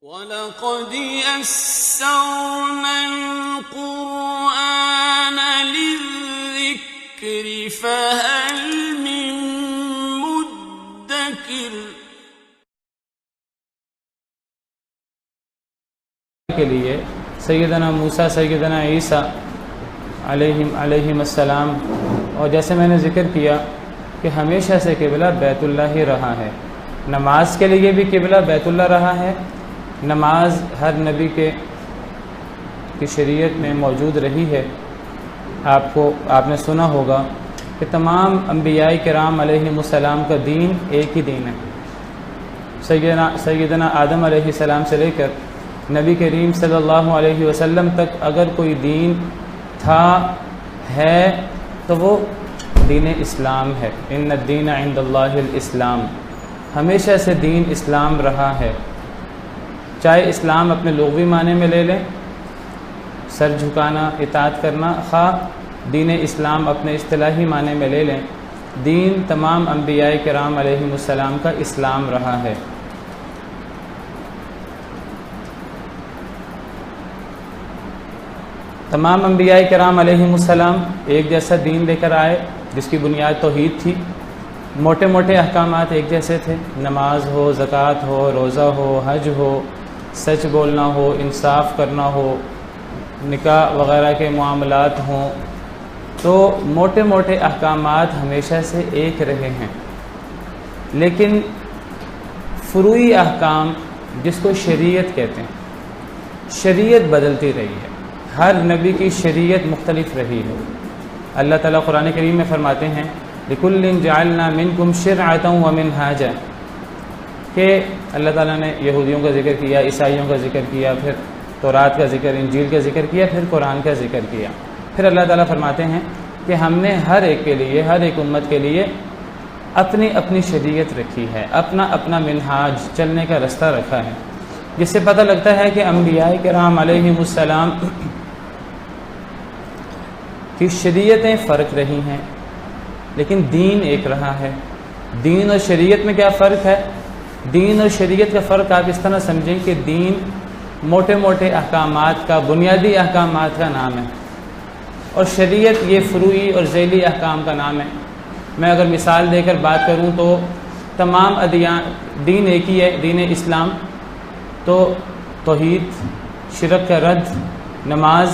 وَلَقَدْ يَسَّرْنَا الْقُرْآنَ لِلذِّكْرِ فَهَلْ مِن مُّدَّكِرٍ۔ کے لیے سیدنا موسیٰ سیدنا عیسیٰ علیہم السلام، اور جیسے میں نے ذکر کیا کہ ہمیشہ سے قبلہ بیت اللہ ہی رہا ہے۔ نماز کے لیے بھی قبلہ بیت اللہ رہا ہے۔ نماز ہر نبی کی شریعت میں موجود رہی ہے۔ آپ نے سنا ہوگا کہ تمام انبیاء کرام علیہم السلام کا دین ایک ہی دین ہے۔ سیدنا آدم علیہ السلام سے لے کر نبی کریم صلی اللہ علیہ وسلم تک اگر کوئی دین تھا ہے تو وہ دین اسلام ہے۔ ان الدین عند اللہ الاسلام، ہمیشہ سے دین اسلام رہا ہے۔ چاہے اسلام اپنے لغوی معنی میں لے لیں، سر جھکانا، اطاعت کرنا، خواہ دین اسلام اپنے اصطلاحی معنی میں لے لیں، دین تمام انبیاء کرام علیہم السلام کا اسلام رہا ہے۔ تمام انبیاء کرام علیہم السلام ایک جیسا دین لے کر آئے جس کی بنیاد توحید تھی۔ موٹے موٹے احکامات ایک جیسے تھے، نماز ہو، زکوٰۃ ہو، روزہ ہو، حج ہو، سچ بولنا ہو، انصاف کرنا ہو، نکاح وغیرہ کے معاملات ہوں، تو موٹے موٹے احکامات ہمیشہ سے ایک رہے ہیں۔ لیکن فروعی احکام جس کو شریعت کہتے ہیں، شریعت بدلتی رہی ہے، ہر نبی کی شریعت مختلف رہی ہے۔ اللہ تعالیٰ قرآن کریم میں فرماتے ہیں لِكُلٍّ جَعَلْنَا مِنْكُمْ شِرْعَةً وَمِنْهَاجًا، کہ اللہ تعالیٰ نے یہودیوں کا ذکر کیا، عیسائیوں کا ذکر کیا، پھر تورات کا ذکر، انجیل کا ذکر کیا، پھر قرآن کا ذکر کیا۔ پھر اللہ تعالیٰ فرماتے ہیں کہ ہم نے ہر ایک کے لیے، ہر ایک امت کے لیے اپنی اپنی شریعت رکھی ہے، اپنا اپنا منہاج، چلنے کا رستہ رکھا ہے، جس سے پتہ لگتا ہے کہ انبیاء کرام علیہم السلام کی شریعتیں فرق رہی ہیں لیکن دین ایک رہا ہے۔ دین اور شریعت میں کیا فرق ہے؟ دین اور شریعت کا فرق آپ اس طرح سمجھیں کہ دین موٹے موٹے احکامات کا، بنیادی احکامات کا نام ہے، اور شریعت یہ فروعی اور ذیلی احکام کا نام ہے۔ میں اگر مثال دے کر بات کروں تو تمام ادیان، دین ایک ہی ہے، دین اسلام، تو توحید، شرک کا رد، نماز،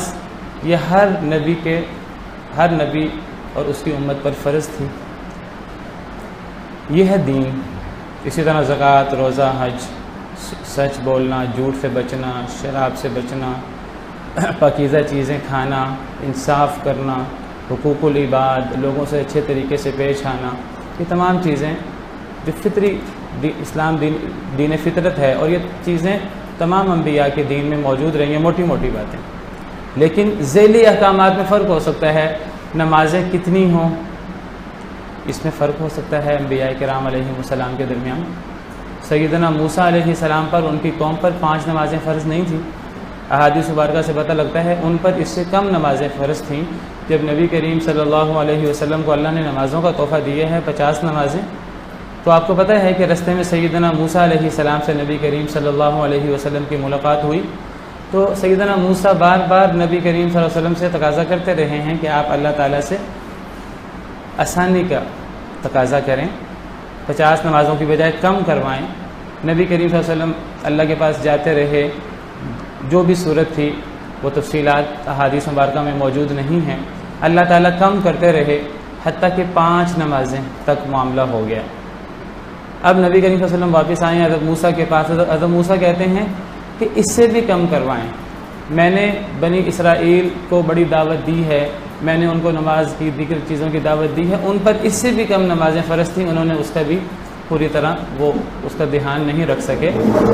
یہ ہر نبی اور اس کی امت پر فرض تھی۔ یہ ہے دین۔ اسی طرح زکوٰۃ، روزہ، حج، سچ بولنا، جھوٹ سے بچنا، شراب سے بچنا، پاکیزہ چیزیں کھانا، انصاف کرنا، حقوق العباد، لوگوں سے اچھے طریقے سے پیش آنا، یہ تمام چیزیں جو فطری اسلام دین فطرت ہے، اور یہ چیزیں تمام انبیاء کے دین میں موجود رہی ہیں، موٹی موٹی باتیں۔ لیکن ذیلی احکامات میں فرق ہو سکتا ہے، نمازیں کتنی ہوں اس میں فرق ہو سکتا ہے انبیاء کرام علیہ السلام کے درمیان۔ سیدنا موسیٰ علیہ السلام پر، ان کی قوم پر 5 نمازیں فرض نہیں تھیں۔ احادیث مبارکہ سے پتہ لگتا ہے ان پر اس سے کم نمازیں فرض تھیں۔ جب نبی کریم صلی اللہ علیہ وسلم کو اللہ نے نمازوں کا تحفہ دیا ہے 50 نمازیں، تو آپ کو پتہ ہے کہ رستے میں سیدنا موسیٰ علیہ السلام سے نبی کریم صلی اللہ علیہ وسلم کی ملاقات ہوئی، تو سیدنا موسیٰ بار بار نبی کریم صلی اللہ علیہ وسلم سے تقاضا کرتے رہے ہیں کہ آپ اللہ تعالیٰ سے آسانی کا تقاضا کریں، 50 نمازوں کی بجائے کم کروائیں۔ نبی کریم صلی اللہ علیہ وسلم اللہ کے پاس جاتے رہے، جو بھی صورت تھی وہ تفصیلات احادیث مبارکہ میں موجود نہیں ہیں، اللہ تعالیٰ کم کرتے رہے حتیٰ کہ 5 نمازیں تک معاملہ ہو گیا۔ اب نبی کریم صلی اللہ علیہ وسلم واپس آئے حضرت موسیٰ کے پاس۔ حضرت موسیٰ کہتے ہیں کہ اس سے بھی کم کروائیں، میں نے بنی اسرائیل کو بڑی دعوت دی ہے، میں نے ان کو نماز کی، دیگر چیزوں کی دعوت دی ہے، ان پر اس سے بھی کم نمازیں فرض تھیں، انہوں نے اس کا بھی پوری طرح وہ اس کا دھیان نہیں رکھ سکے،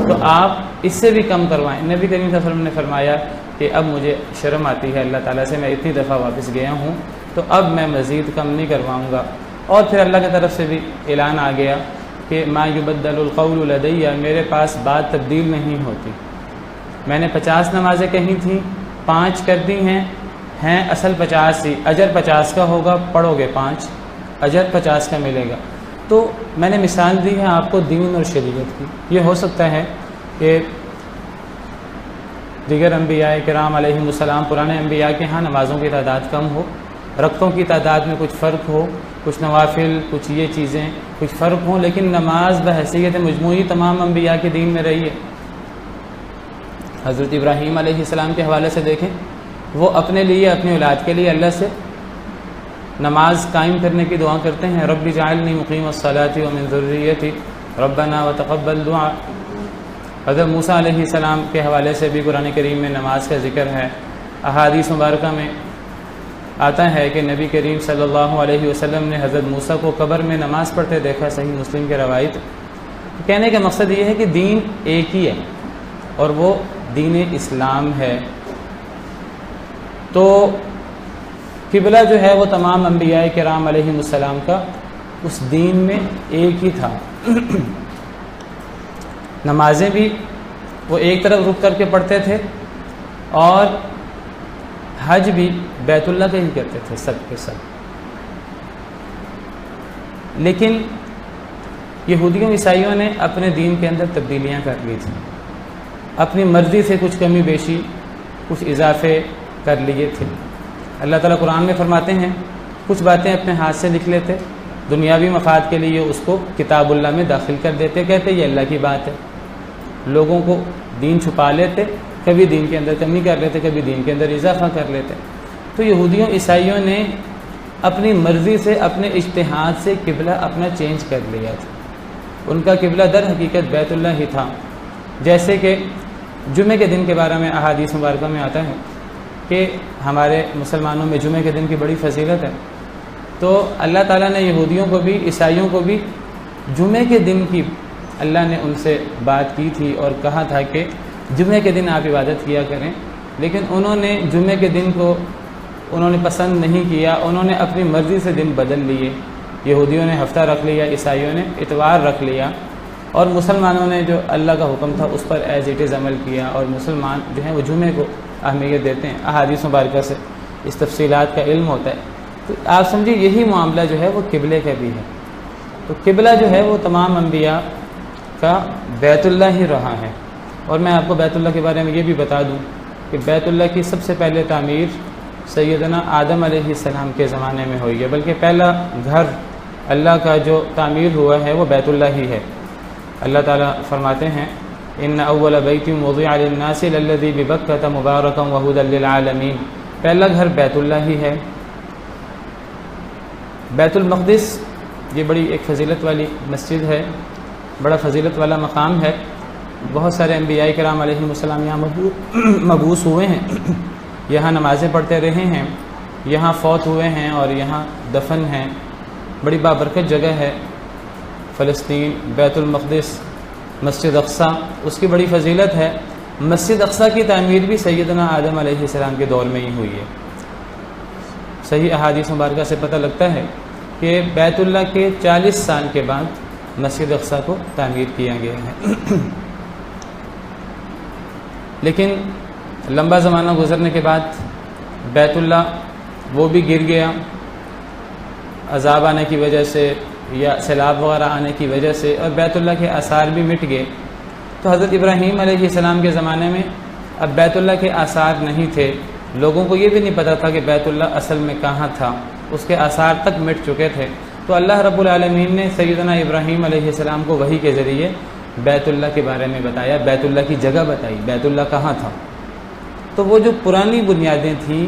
تو آپ اس سے بھی کم کروائیں۔ نبی کریم صلی اللہ علیہ وسلم نے فرمایا کہ اب مجھے شرم آتی ہے اللہ تعالیٰ سے، میں اتنی دفعہ واپس گیا ہوں تو اب میں مزید کم نہیں کرواؤں گا۔ اور پھر اللہ کی طرف سے بھی اعلان آ گیا کہ ما یبدل القول لدی، میرے پاس بات تبدیل نہیں ہوتی۔ میں نے 50 نمازیں کہی تھیں، 5 کر دی ہیں اصل 50 ہی، اجر 50 کا ہوگا، پڑھو گے 5، اجر 50 کا ملے گا۔ تو میں نے مثال دی ہے آپ کو دین اور شریعت کی۔ یہ ہو سکتا ہے کہ دیگر انبیاء کرام علیہم السلام پرانے انبیاء کے ہاں نمازوں کی تعداد کم ہو، رکعتوں کی تعداد میں کچھ فرق ہو، کچھ نوافل، کچھ یہ چیزیں کچھ فرق ہوں، لیکن نماز بحیثیت مجموعی تمام انبیاء کے دین میں رہی ہے۔ حضرت ابراہیم علیہ السلام کے حوالے سے دیکھیں، وہ اپنے لیے اپنی اولاد کے لیے اللہ سے نماز قائم کرنے کی دعا کرتے ہیں، رب اجعلنی مقیم الصلاۃ ومن ذریتی ربنا وتقبل دعا۔ حضرت موسیٰ علیہ السلام کے حوالے سے بھی قرآن کریم میں نماز کا ذکر ہے۔ احادیث مبارکہ میں آتا ہے کہ نبی کریم صلی اللہ علیہ وسلم نے حضرت موسیٰ کو قبر میں نماز پڑھتے دیکھا، صحیح مسلم کی روایت۔ کہنے کا مقصد یہ ہے کہ دین ایک ہی ہے اور وہ دین اسلام ہے۔ تو قبلہ جو ہے وہ تمام انبیاء کرام علیہم السلام کا اس دین میں ایک ہی تھا۔ نمازیں بھی وہ ایک طرف رک کر کے پڑھتے تھے اور حج بھی بیت اللہ کا ہی کرتے تھے سب کے سب۔ لیکن یہودیوں عیسائیوں نے اپنے دین کے اندر تبدیلیاں کر لی تھیں، اپنی مرضی سے کچھ کمی بیشی کچھ اضافے کر لیے تھے۔ اللہ تعالیٰ قرآن میں فرماتے ہیں کچھ باتیں اپنے ہاتھ سے لکھ لیتے، دنیاوی مفاد کے لیے اس کو کتاب اللہ میں داخل کر دیتے، کہتے یہ اللہ کی بات ہے۔ لوگوں کو دین چھپا لیتے، کبھی دین کے اندر کمی کر لیتے، کبھی دین کے اندر اضافہ کر لیتے۔ تو یہودیوں عیسائیوں نے اپنی مرضی سے اپنے اجتہاد سے قبلہ اپنا چینج کر لیا تھا۔ ان کا قبلہ در حقیقت بیت اللہ ہی تھا۔ جیسے کہ جمعے کے دن کے بارے میں احادیث مبارکہ میں آتا ہے کہ ہمارے مسلمانوں میں جمعے کے دن کی بڑی فضیلت ہے، تو اللہ تعالیٰ نے یہودیوں کو بھی عیسائیوں کو بھی جمعے کے دن کی اللہ نے ان سے بات کی تھی اور کہا تھا کہ جمعے کے دن آپ عبادت کیا کریں، لیکن انہوں نے جمعے کے دن کو انہوں نے پسند نہیں کیا، انہوں نے اپنی مرضی سے دن بدل لیے۔ یہودیوں نے ہفتہ رکھ لیا، عیسائیوں نے اتوار رکھ لیا، اور مسلمانوں نے جو اللہ کا حکم تھا اس پر ایز اٹ از عمل کیا، اور مسلمان جو ہیں وہ جمعے کو اہمیت دیتے ہیں۔ احادیث مبارکہ سے اس تفصیلات کا علم ہوتا ہے۔ تو آپ سمجھیں یہی معاملہ جو ہے وہ قبلے کا بھی ہے۔ تو قبلہ جو ہے وہ تمام انبیاء کا بیت اللہ ہی رہا ہے۔ اور میں آپ کو بیت اللہ کے بارے میں یہ بھی بتا دوں کہ بیت اللہ کی سب سے پہلے تعمیر سیدنا آدم علیہ السلام کے زمانے میں ہوئی ہے، بلکہ پہلا گھر اللہ کا جو تعمیر ہوا ہے وہ بیت اللہ ہی ہے۔ اللہ تعالیٰ فرماتے ہیں ان اول بیت وضع للناس للذی ببکۃ مبارکا وہدی للعالمین، پہلا گھر بیت اللہ ہی ہے۔ بیت المقدس یہ بڑی ایک فضیلت والی مسجد ہے، بڑا فضیلت والا مقام ہے۔ بہت سارے انبیاء کرام علیہم السلام یہاں مبعوث ہوئے ہیں، یہاں نمازیں پڑھتے رہے ہیں، یہاں فوت ہوئے ہیں اور یہاں دفن ہیں۔ بڑی بابرکت جگہ ہے فلسطین، بیت المقدس، مسجد اقصیٰ، اس کی بڑی فضیلت ہے۔ مسجد اقصیٰ کی تعمیر بھی سیدنا آدم علیہ السلام کے دور میں ہی ہوئی ہے۔ صحیح احادیث مبارکہ سے پتہ لگتا ہے کہ بیت اللہ کے 40 سال کے بعد مسجد اقصیٰ کو تعمیر کیا گیا ہے۔ لیکن لمبا زمانہ گزرنے کے بعد بیت اللہ وہ بھی گر گیا، عذاب آنے کی وجہ سے یا سیلاب وغیرہ آنے کی وجہ سے، اور بیت اللہ کے آثار بھی مٹ گئے۔ تو حضرت ابراہیم علیہ السلام کے زمانے میں اب بیت اللہ کے آثار نہیں تھے، لوگوں کو یہ بھی نہیں پتہ تھا کہ بیت اللہ اصل میں کہاں تھا، اس کے آثار تک مٹ چکے تھے۔ تو اللہ رب العالمین نے سیدنا ابراہیم علیہ السلام کو وحی کے ذریعے بیت اللہ کے بارے میں بتایا، بیت اللہ کی جگہ بتائی، بیت اللہ کہاں تھا۔ تو وہ جو پرانی بنیادیں تھیں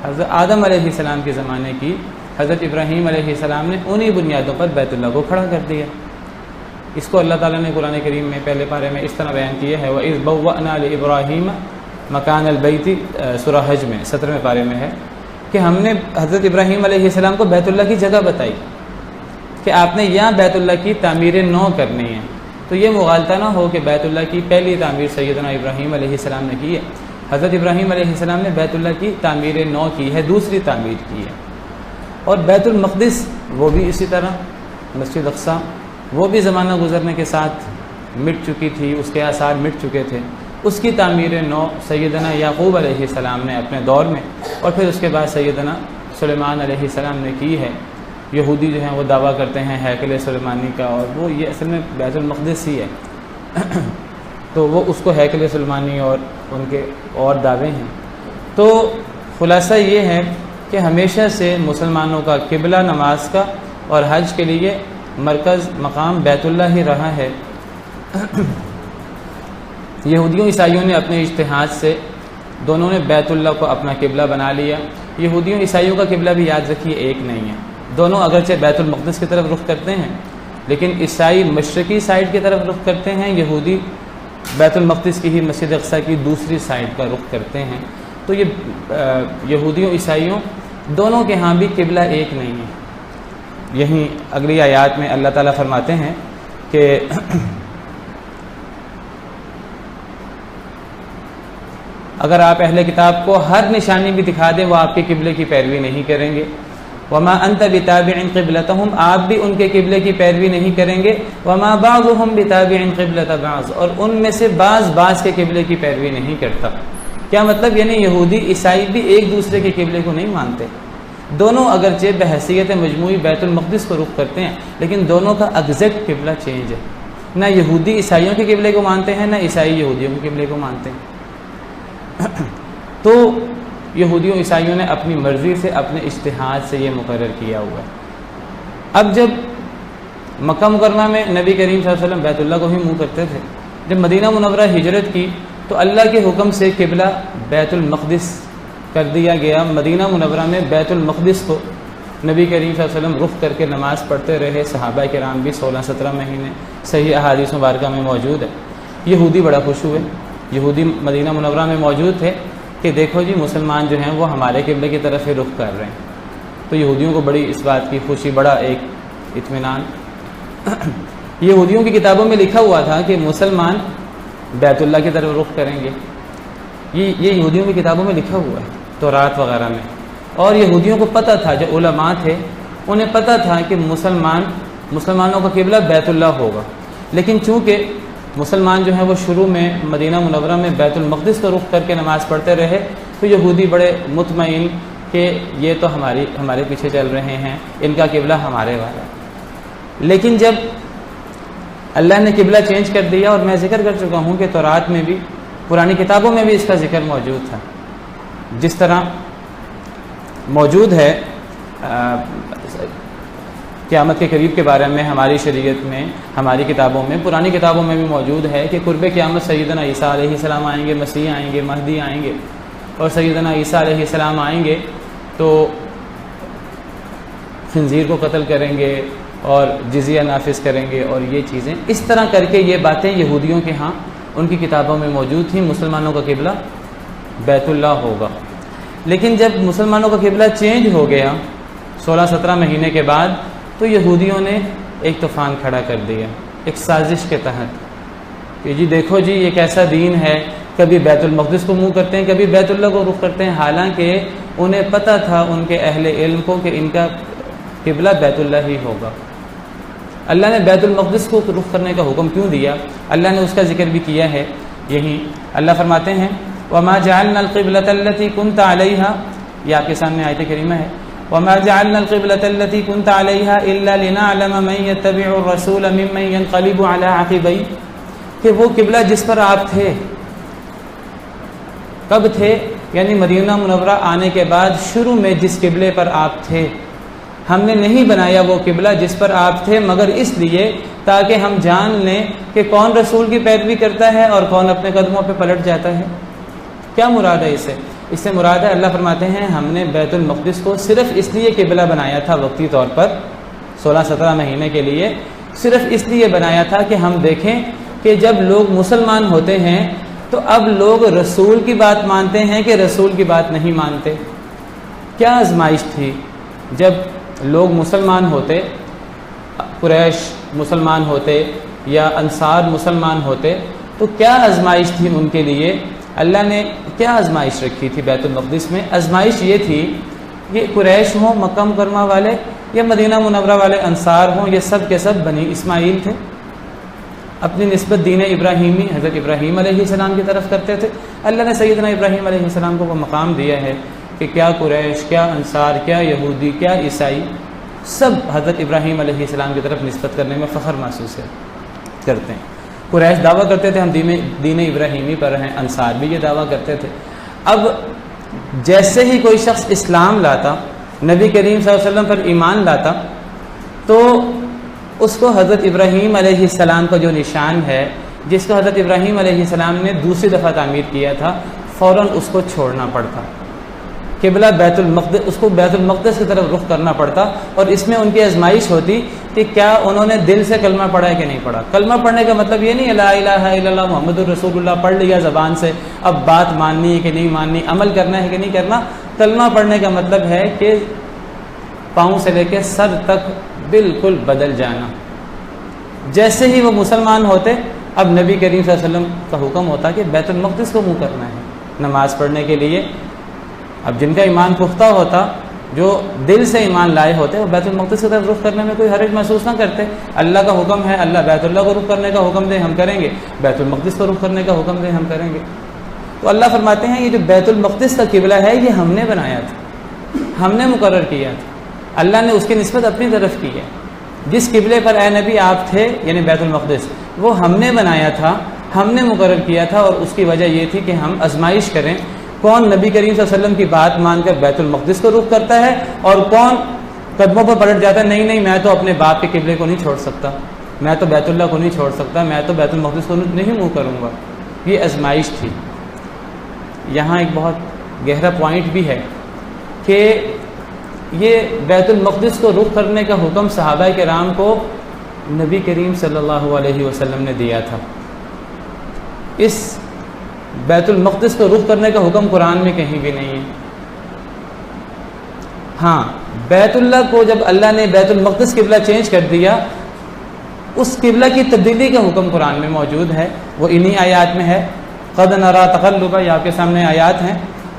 حضرت آدم علیہ السلام کے زمانے کی، حضرت ابراہیم علیہ السلام نے انہی بنیادوں پر بیت اللہ کو کھڑا کر دیا۔ اس کو اللہ تعالیٰ نے قرآن کریم میں پہلے پارے میں اس طرح بیان کیا ہے، وَإِذْ بَوَّأْنَا لِإِبْرَاهِيمَ مَكَانَ الْبَيْتِ، سورہ حج میں 17ویں پارے میں ہے کہ ہم نے حضرت ابراہیم علیہ السلام کو بیت اللہ کی جگہ بتائی کہ آپ نے یہاں بیت اللہ کی تعمیر نو کرنی ہے۔ تو یہ مغالطہ نہ ہو کہ بیت اللہ کی پہلی تعمیر سیدنا ابراہیم علیہ السلام نے کی ہے۔ حضرت ابراہیم علیہ السلام نے بیت اللہ کی تعمیر نو کی ہے، دوسری تعمیر کی ہے۔ اور بیت المقدس وہ بھی اسی طرح، مسجد اقصیٰ وہ بھی زمانہ گزرنے کے ساتھ مٹ چکی تھی، اس کے آثار مٹ چکے تھے۔ اس کی تعمیر نو سیدنا یعقوب علیہ السلام نے اپنے دور میں، اور پھر اس کے بعد سیدنا سلیمان علیہ السلام نے کی ہے۔ یہودی جو ہیں وہ دعویٰ کرتے ہیں ہیکل سلیمانی کا، اور وہ یہ اصل میں بیت المقدس ہی ہے۔ تو وہ اس کو ہیکل سلیمانی اور ان کے اور دعوے ہیں۔ تو خلاصہ یہ ہے کہ ہمیشہ سے مسلمانوں کا قبلہ نماز کا اور حج کے لیے مرکز مقام بیت اللہ ہی رہا ہے۔ یہودیوں عیسائیوں نے اپنے اجتہاد سے دونوں نے بیت اللہ کو اپنا قبلہ بنا لیا۔ یہودیوں عیسائیوں کا قبلہ بھی یاد رکھیے ایک نہیں ہے، دونوں اگرچہ بیت المقدس کی طرف رخ کرتے ہیں لیکن عیسائی مشرقی سائڈ کی طرف رخ کرتے ہیں، یہودی بیت المقدس کی ہی مسجد اقصیٰ کی دوسری سائڈ کا رخ کرتے ہیں۔ تو یہ یہودیوں عیسائیوں دونوں کے ہاں بھی قبلہ ایک نہیں ہے۔ یہیں اگلی آیات میں اللہ تعالیٰ فرماتے ہیں کہ اگر آپ اہل کتاب کو ہر نشانی بھی دکھا دیں وہ آپ کے قبلے کی پیروی نہیں کریں گے۔ وما انت بتابع قبلتهم، آپ بھی ان کے قبلے کی پیروی نہیں کریں گے۔ وما بعضهم بتابع قبلة بعض، اور ان میں سے بعض کے قبلے کی پیروی نہیں کرتا۔ کیا مطلب؟ یعنی یہودی عیسائی بھی ایک دوسرے کے قبلے کو نہیں مانتے، دونوں اگرچہ بحیثیت مجموعی بیت المقدس کو رخ کرتے ہیں لیکن دونوں کا ایگزیکٹ قبلہ چینج ہے۔ نہ یہودی عیسائیوں کے قبلے کو مانتے ہیں، نہ عیسائی یہودیوں کے قبلے کو مانتے ہیں۔ تو یہودیوں عیسائیوں نے اپنی مرضی سے اپنے اجتہاد سے یہ مقرر کیا ہوا ہے۔ اب جب مکہ مکرمہ میں نبی کریم صلی اللہ علیہ وسلم بیت اللہ کو ہی منہ کرتے تھے، جب مدینہ منورہ ہجرت کی تو اللہ کے حکم سے قبلہ بیت المقدس کر دیا گیا۔ مدینہ منورہ میں بیت المقدس کو نبی کریم صلی اللہ علیہ وسلم رخ کر کے نماز پڑھتے رہے، صحابہ کرام بھی 16-17 مہینے، صحیح احادیث مبارکہ میں موجود ہے۔ یہودی بڑا خوش ہوئے، یہودی مدینہ منورہ میں موجود تھے کہ دیکھو جی مسلمان جو ہیں وہ ہمارے قبلے کی طرف ہی رخ کر رہے ہیں۔ تو یہودیوں کو بڑی اس بات کی خوشی، بڑا ایک اطمینان۔ یہودیوں کی کتابوں میں لکھا ہوا تھا کہ مسلمان بیت اللہ کی طرف رخ کریں گے، یہ یہودیوں کی کتابوں میں لکھا ہوا ہے تورات وغیرہ میں۔ اور یہودیوں کو پتہ تھا، جو علماء تھے انہیں پتہ تھا کہ مسلمانوں کا قبلہ بیت اللہ ہوگا، لیکن چونکہ مسلمان جو ہیں وہ شروع میں مدینہ منورہ میں بیت المقدس کو رخ کر کے نماز پڑھتے رہے تو یہودی بڑے مطمئن کہ یہ تو ہمارے پیچھے چل رہے ہیں، ان کا قبلہ ہمارے والا ہے۔ لیکن جب اللہ نے قبلہ چینج کر دیا، اور میں ذکر کر چکا ہوں کہ تورات میں بھی، پرانی کتابوں میں بھی اس کا ذکر موجود تھا، جس طرح موجود ہے قیامت کے قریب کے بارے میں ہماری شریعت میں، ہماری کتابوں میں، پرانی کتابوں میں بھی موجود ہے کہ قرب قیامت سیدنا عیسیٰ علیہ السلام آئیں گے، مسیح آئیں گے، مہدی آئیں گے، اور سیدنا عیسیٰ علیہ السلام آئیں گے تو خنزیر کو قتل کریں گے اور جزیہ نافذ کریں گے، اور یہ چیزیں اس طرح کر کے یہ باتیں یہودیوں کے ہاں ان کی کتابوں میں موجود تھیں، مسلمانوں کا قبلہ بیت اللہ ہوگا۔ لیکن جب مسلمانوں کا قبلہ چینج ہو گیا 16-17 مہینے کے بعد، تو یہودیوں نے ایک طوفان کھڑا کر دیا ایک سازش کے تحت کہ جی دیکھو جی یہ کیسا دین ہے، کبھی بیت المقدس کو منہ کرتے ہیں، کبھی بیت اللہ کو رخ کرتے ہیں، حالانکہ انہیں پتہ تھا ان کے اہل علم کو کہ ان کا قبلہ بیت اللہ ہی ہوگا۔ اللہ نے بیت المقدس کو رخ کرنے کا حکم کیوں دیا؟ اللہ نے اس کا ذکر بھی کیا ہے۔ یہی اللہ فرماتے ہیں وَمَا جَعَلْنَا الْقِبْلَةَ الَّتِي كُنْتَ عَلَيْهَا، یہ آپ کے سامنے آیت کریمہ ہے، وَمَا جَعَلْنَا الْقِبْلَةَ الَّتِي كُنْتَ عَلَيْهَا إِلَّا لِنَعْلَمَ مَن يَتَّبِعُ الرَّسُولَ مِمَّن يَنقَلِبُ عَلَى عَقِبَيْهِ، کہ وہ قبلہ جس پر آپ تھے، کب تھے؟ یعنی مدینہ منورہ آنے کے بعد شروع میں جس قبلے پر آپ تھے، ہم نے نہیں بنایا وہ قبلہ جس پر آپ تھے مگر اس لیے تاکہ ہم جان لیں کہ کون رسول کی پیروی کرتا ہے اور کون اپنے قدموں پہ پلٹ جاتا ہے۔ کیا مراد ہے اس سے مراد ہے، اللہ فرماتے ہیں ہم نے بیت المقدس کو صرف اس لیے قبلہ بنایا تھا وقتی طور پر 16-17 مہینے کے لیے، صرف اس لیے بنایا تھا کہ ہم دیکھیں کہ جب لوگ مسلمان ہوتے ہیں تو اب لوگ رسول کی بات مانتے ہیں کہ رسول کی بات نہیں مانتے۔ کیا آزمائش تھی جب لوگ مسلمان ہوتے، قریش مسلمان ہوتے یا انصار مسلمان ہوتے، تو کیا آزمائش تھی ان کے لیے؟ اللہ نے کیا آزمائش رکھی تھی بیت المقدس میں؟ آزمائش یہ تھی کہ قریش ہوں مکہ مکرمہ والے یا مدینہ منورہ والے انصار ہوں، یہ سب کے سب بنی اسماعیل تھے، اپنی نسبت دین ابراہیمی حضرت ابراہیم علیہ السلام کی طرف کرتے تھے۔ اللہ نے سیدنا ابراہیم علیہ السلام کو وہ مقام دیا ہے کہ کیا قریش، کیا انصار، کیا یہودی، کیا عیسائی، سب حضرت ابراہیم علیہ السلام کی طرف نسبت کرنے میں فخر محسوس کرتے ہیں۔ قریش دعویٰ کرتے تھے ہم دین ابراہیمی پر ہیں، انصار بھی یہ دعویٰ کرتے تھے۔ اب جیسے ہی کوئی شخص اسلام لاتا، نبی کریم صلی اللہ علیہ وسلم پر ایمان لاتا، تو اس کو حضرت ابراہیم علیہ السلام کا جو نشان ہے، جس کو حضرت ابراہیم علیہ السلام نے دوسری دفعہ تعمیر کیا تھا، فوراً اس کو چھوڑنا پڑتا، قبلہ بیت المقدس، اس کو بیت المقدس کی طرف رخ کرنا پڑتا۔ اور اس میں ان کی آزمائش ہوتی کہ کیا انہوں نے دل سے کلمہ پڑھا ہے کہ نہیں پڑھا۔ کلمہ پڑھنے کا مطلب یہ نہیں لا الہ الا اللہ محمد الرسول اللہ پڑھ لیا زبان سے، اب بات ماننی ہے کہ نہیں ماننی، عمل کرنا ہے کہ نہیں کرنا۔ کلمہ پڑھنے کا مطلب ہے کہ پاؤں سے لے کے سر تک بالکل بدل جانا۔ جیسے ہی وہ مسلمان ہوتے، اب نبی کریم صلی اللہ علیہ وسلم کا حکم ہوتا کہ بیت المقدس کو منہ کرنا ہے نماز پڑھنے کے لیے۔ اب جن کا ایمان پختہ ہوتا، جو دل سے ایمان لائے ہوتے، وہ بیت المقدس کی طرف رخ کرنے میں کوئی حرج محسوس نہ کرتے۔ اللہ کا حکم ہے، اللہ بیت اللہ کو رخ کرنے کا حکم دے ہم کریں گے، بیت المقدس کو رخ کرنے کا حکم دے ہم کریں گے۔ تو اللہ فرماتے ہیں یہ جو بیت المقدس کا قبلہ ہے یہ ہم نے بنایا تھا، ہم نے مقرر کیا تھا، اللہ نے اس کی نسبت اپنی طرف کی ہے۔ جس قبلے پر اے نبی آپ تھے یعنی بیت المقدس، وہ ہم نے بنایا تھا، ہم نے مقرر کیا تھا، اور اس کی وجہ یہ تھی کہ ہم آزمائش کریں کون نبی کریم صلی اللہ علیہ وسلم کی بات مان کر بیت المقدس کو رخ کرتا ہے اور کون قدموں پر پلٹ جاتا ہے، نہیں میں تو اپنے باپ کے قبلے کو نہیں چھوڑ سکتا، میں تو بیت اللہ کو نہیں چھوڑ سکتا، میں تو بیت المقدس کو نہیں منہ کروں گا۔ یہ آزمائش تھی۔ یہاں ایک بہت گہرا پوائنٹ بھی ہے کہ یہ بیت المقدس کو رخ کرنے کا حکم صحابہ کرام کو نبی کریم صلی اللہ علیہ وسلم نے دیا تھا۔ اس بیت المقدس کو رخ کرنے کا حکم قرآن میں کہیں بھی نہیں ہے۔ ہاں، بیت اللہ کو جب اللہ نے بیت المقدس قبلہ چینج کر دیا، اس قبلہ کی تبدیلی کا حکم قرآن میں موجود ہے، وہ انہی آیات میں ہے۔ قد نرا تقلب، یہ آپ کے سامنے آیات ہیں،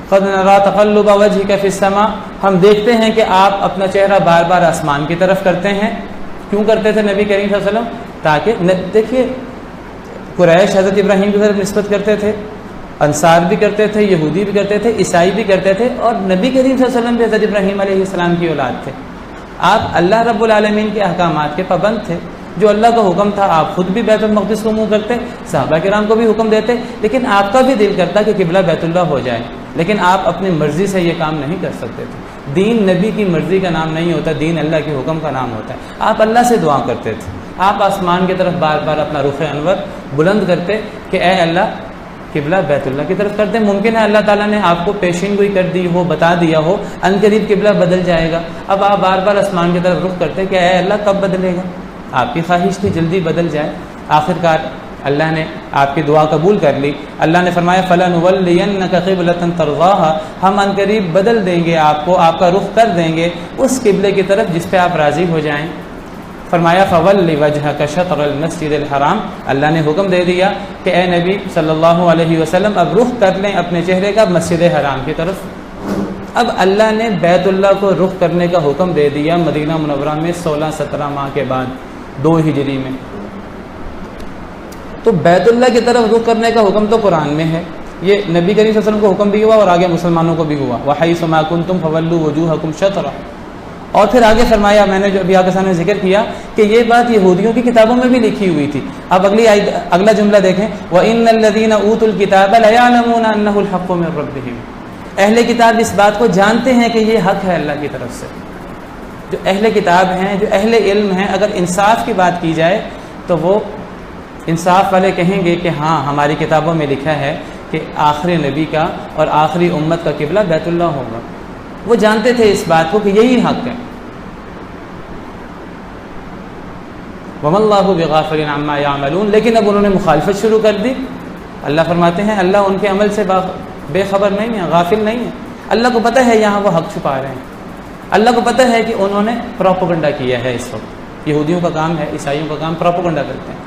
قد نرا تقلب وجهك في السماء، ہم دیکھتے ہیں کہ آپ اپنا چہرہ بار بار آسمان کی طرف کرتے ہیں۔ کیوں کرتے تھے نبی کریم صلی اللہ علیہ وسلم؟ تاکہ دیکھیے قریش حضرت ابراہیم کی طرف نسبت کرتے تھے، انصار بھی کرتے تھے، یہودی بھی کرتے تھے، عیسائی بھی کرتے تھے، اور نبی کریم صلی اللہ علیہ وسلم بھی حضرت ابراہیم علیہ السلام کی اولاد تھے۔ آپ اللہ رب العالمین کے احکامات کے پابند تھے، جو اللہ کا حکم تھا آپ خود بھی بیت المقدس کو منہ کرتے، صحابہ کرام کو بھی حکم دیتے، لیکن آپ کا بھی دل کرتا کہ قبلہ بیت اللہ ہو جائے، لیکن آپ اپنی مرضی سے یہ کام نہیں کر سکتے تھے۔ دین نبی کی مرضی کا نام نہیں ہوتا، دین اللہ کے حکم کا نام ہوتا ہے۔ آپ اللہ سے دعا کرتے تھے، آپ آسمان کی طرف بار بار اپنا رخ انور بلند کرتے کہ اے اللہ قبلہ بیت اللہ کی طرف کر دیں۔ ممکن ہے اللہ تعالیٰ نے آپ کو پیشین گوئی کر دی ہو، بتا دیا ہو ان قریب قبلہ بدل جائے گا، اب آپ بار بار آسمان کی طرف رخ کرتے کہ اے اللہ کب بدلے گا؟ آپ کی خواہش تھی جلدی بدل جائے، آخرکار اللہ نے آپ کی دعا قبول کر لی۔ اللہ نے فرمایا فَلَنُوَلِّيَنَّكَ قِبْلَةً تَرْضَاهَا، ہم ان قریب بدل دیں گے آپ کو، آپ کا رخ کر دیں گے اس قبلے کی طرف جس پہ آپ راضی ہو جائیں۔ فرمایا فَوَلِّ وَجْهَكَ شَطْرَ الْمَسْجِدِ الْحَرَامِ، اللہ نے حکم دے دیا کہ اے نبی صلی اللہ علیہ وسلم اب رخ کر لیں اپنے چہرے کا مسجد حرام کی طرف۔ اب اللہ نے بیت اللہ کو رخ کرنے کا حکم دے دیا مدینہ منورہ میں 16-17 ماہ کے بعد 2 ہجری میں۔ تو بیت اللہ کی طرف رخ کرنے کا حکم تو قرآن میں ہے، یہ نبی کریم صلی اللہ علیہ وسلم کو حکم بھی ہوا اور آگے مسلمانوں کو بھی ہوا، وَحَيْثُ مَا كُنتُمْ فَوَلُّوا وُجُوهَكُمْ شَطْرَهُ۔ اور پھر آگے فرمایا، میں نے جو ابھی آگے سامنے ذکر کیا کہ یہ بات یہودیوں کی کتابوں میں بھی لکھی ہوئی تھی۔ اب اگلا جملہ دیکھیں، وَإِنَّ الَّذِينَ أُوتُوا الْكِتَابَ لَيَعْلَمُونَ أَنَّهُ الْحَقُّ مِنْ رَبِّهِمْ، اہل کتاب اس بات کو جانتے ہیں کہ یہ حق ہے اللہ کی طرف سے۔ جو اہل کتاب ہیں، جو اہل علم ہیں، اگر انصاف کی بات کی جائے تو وہ انصاف والے کہیں گے کہ ہاں ہماری کتابوں میں لکھا ہے کہ آخری نبی کا اور آخری امت کا قبلہ بیت اللہ ہوگا۔ وہ جانتے تھے اس بات کو کہ یہی حق ہے۔ وَمَا اللَّهُ بِغَافِلٍ عَمَّا يَعْمَلُونَ، لیکن اب انہوں نے مخالفت شروع کر دی۔ اللہ فرماتے ہیں اللہ ان کے عمل سے بے خبر نہیں ہے، غافل نہیں ہے۔ اللہ کو پتہ ہے یہاں وہ حق چھپا رہے ہیں، اللہ کو پتہ ہے کہ انہوں نے پروپیگنڈا کیا ہے۔ اس وقت یہودیوں کا کام ہے، عیسائیوں کا کام پروپیگنڈا کرتے ہیں،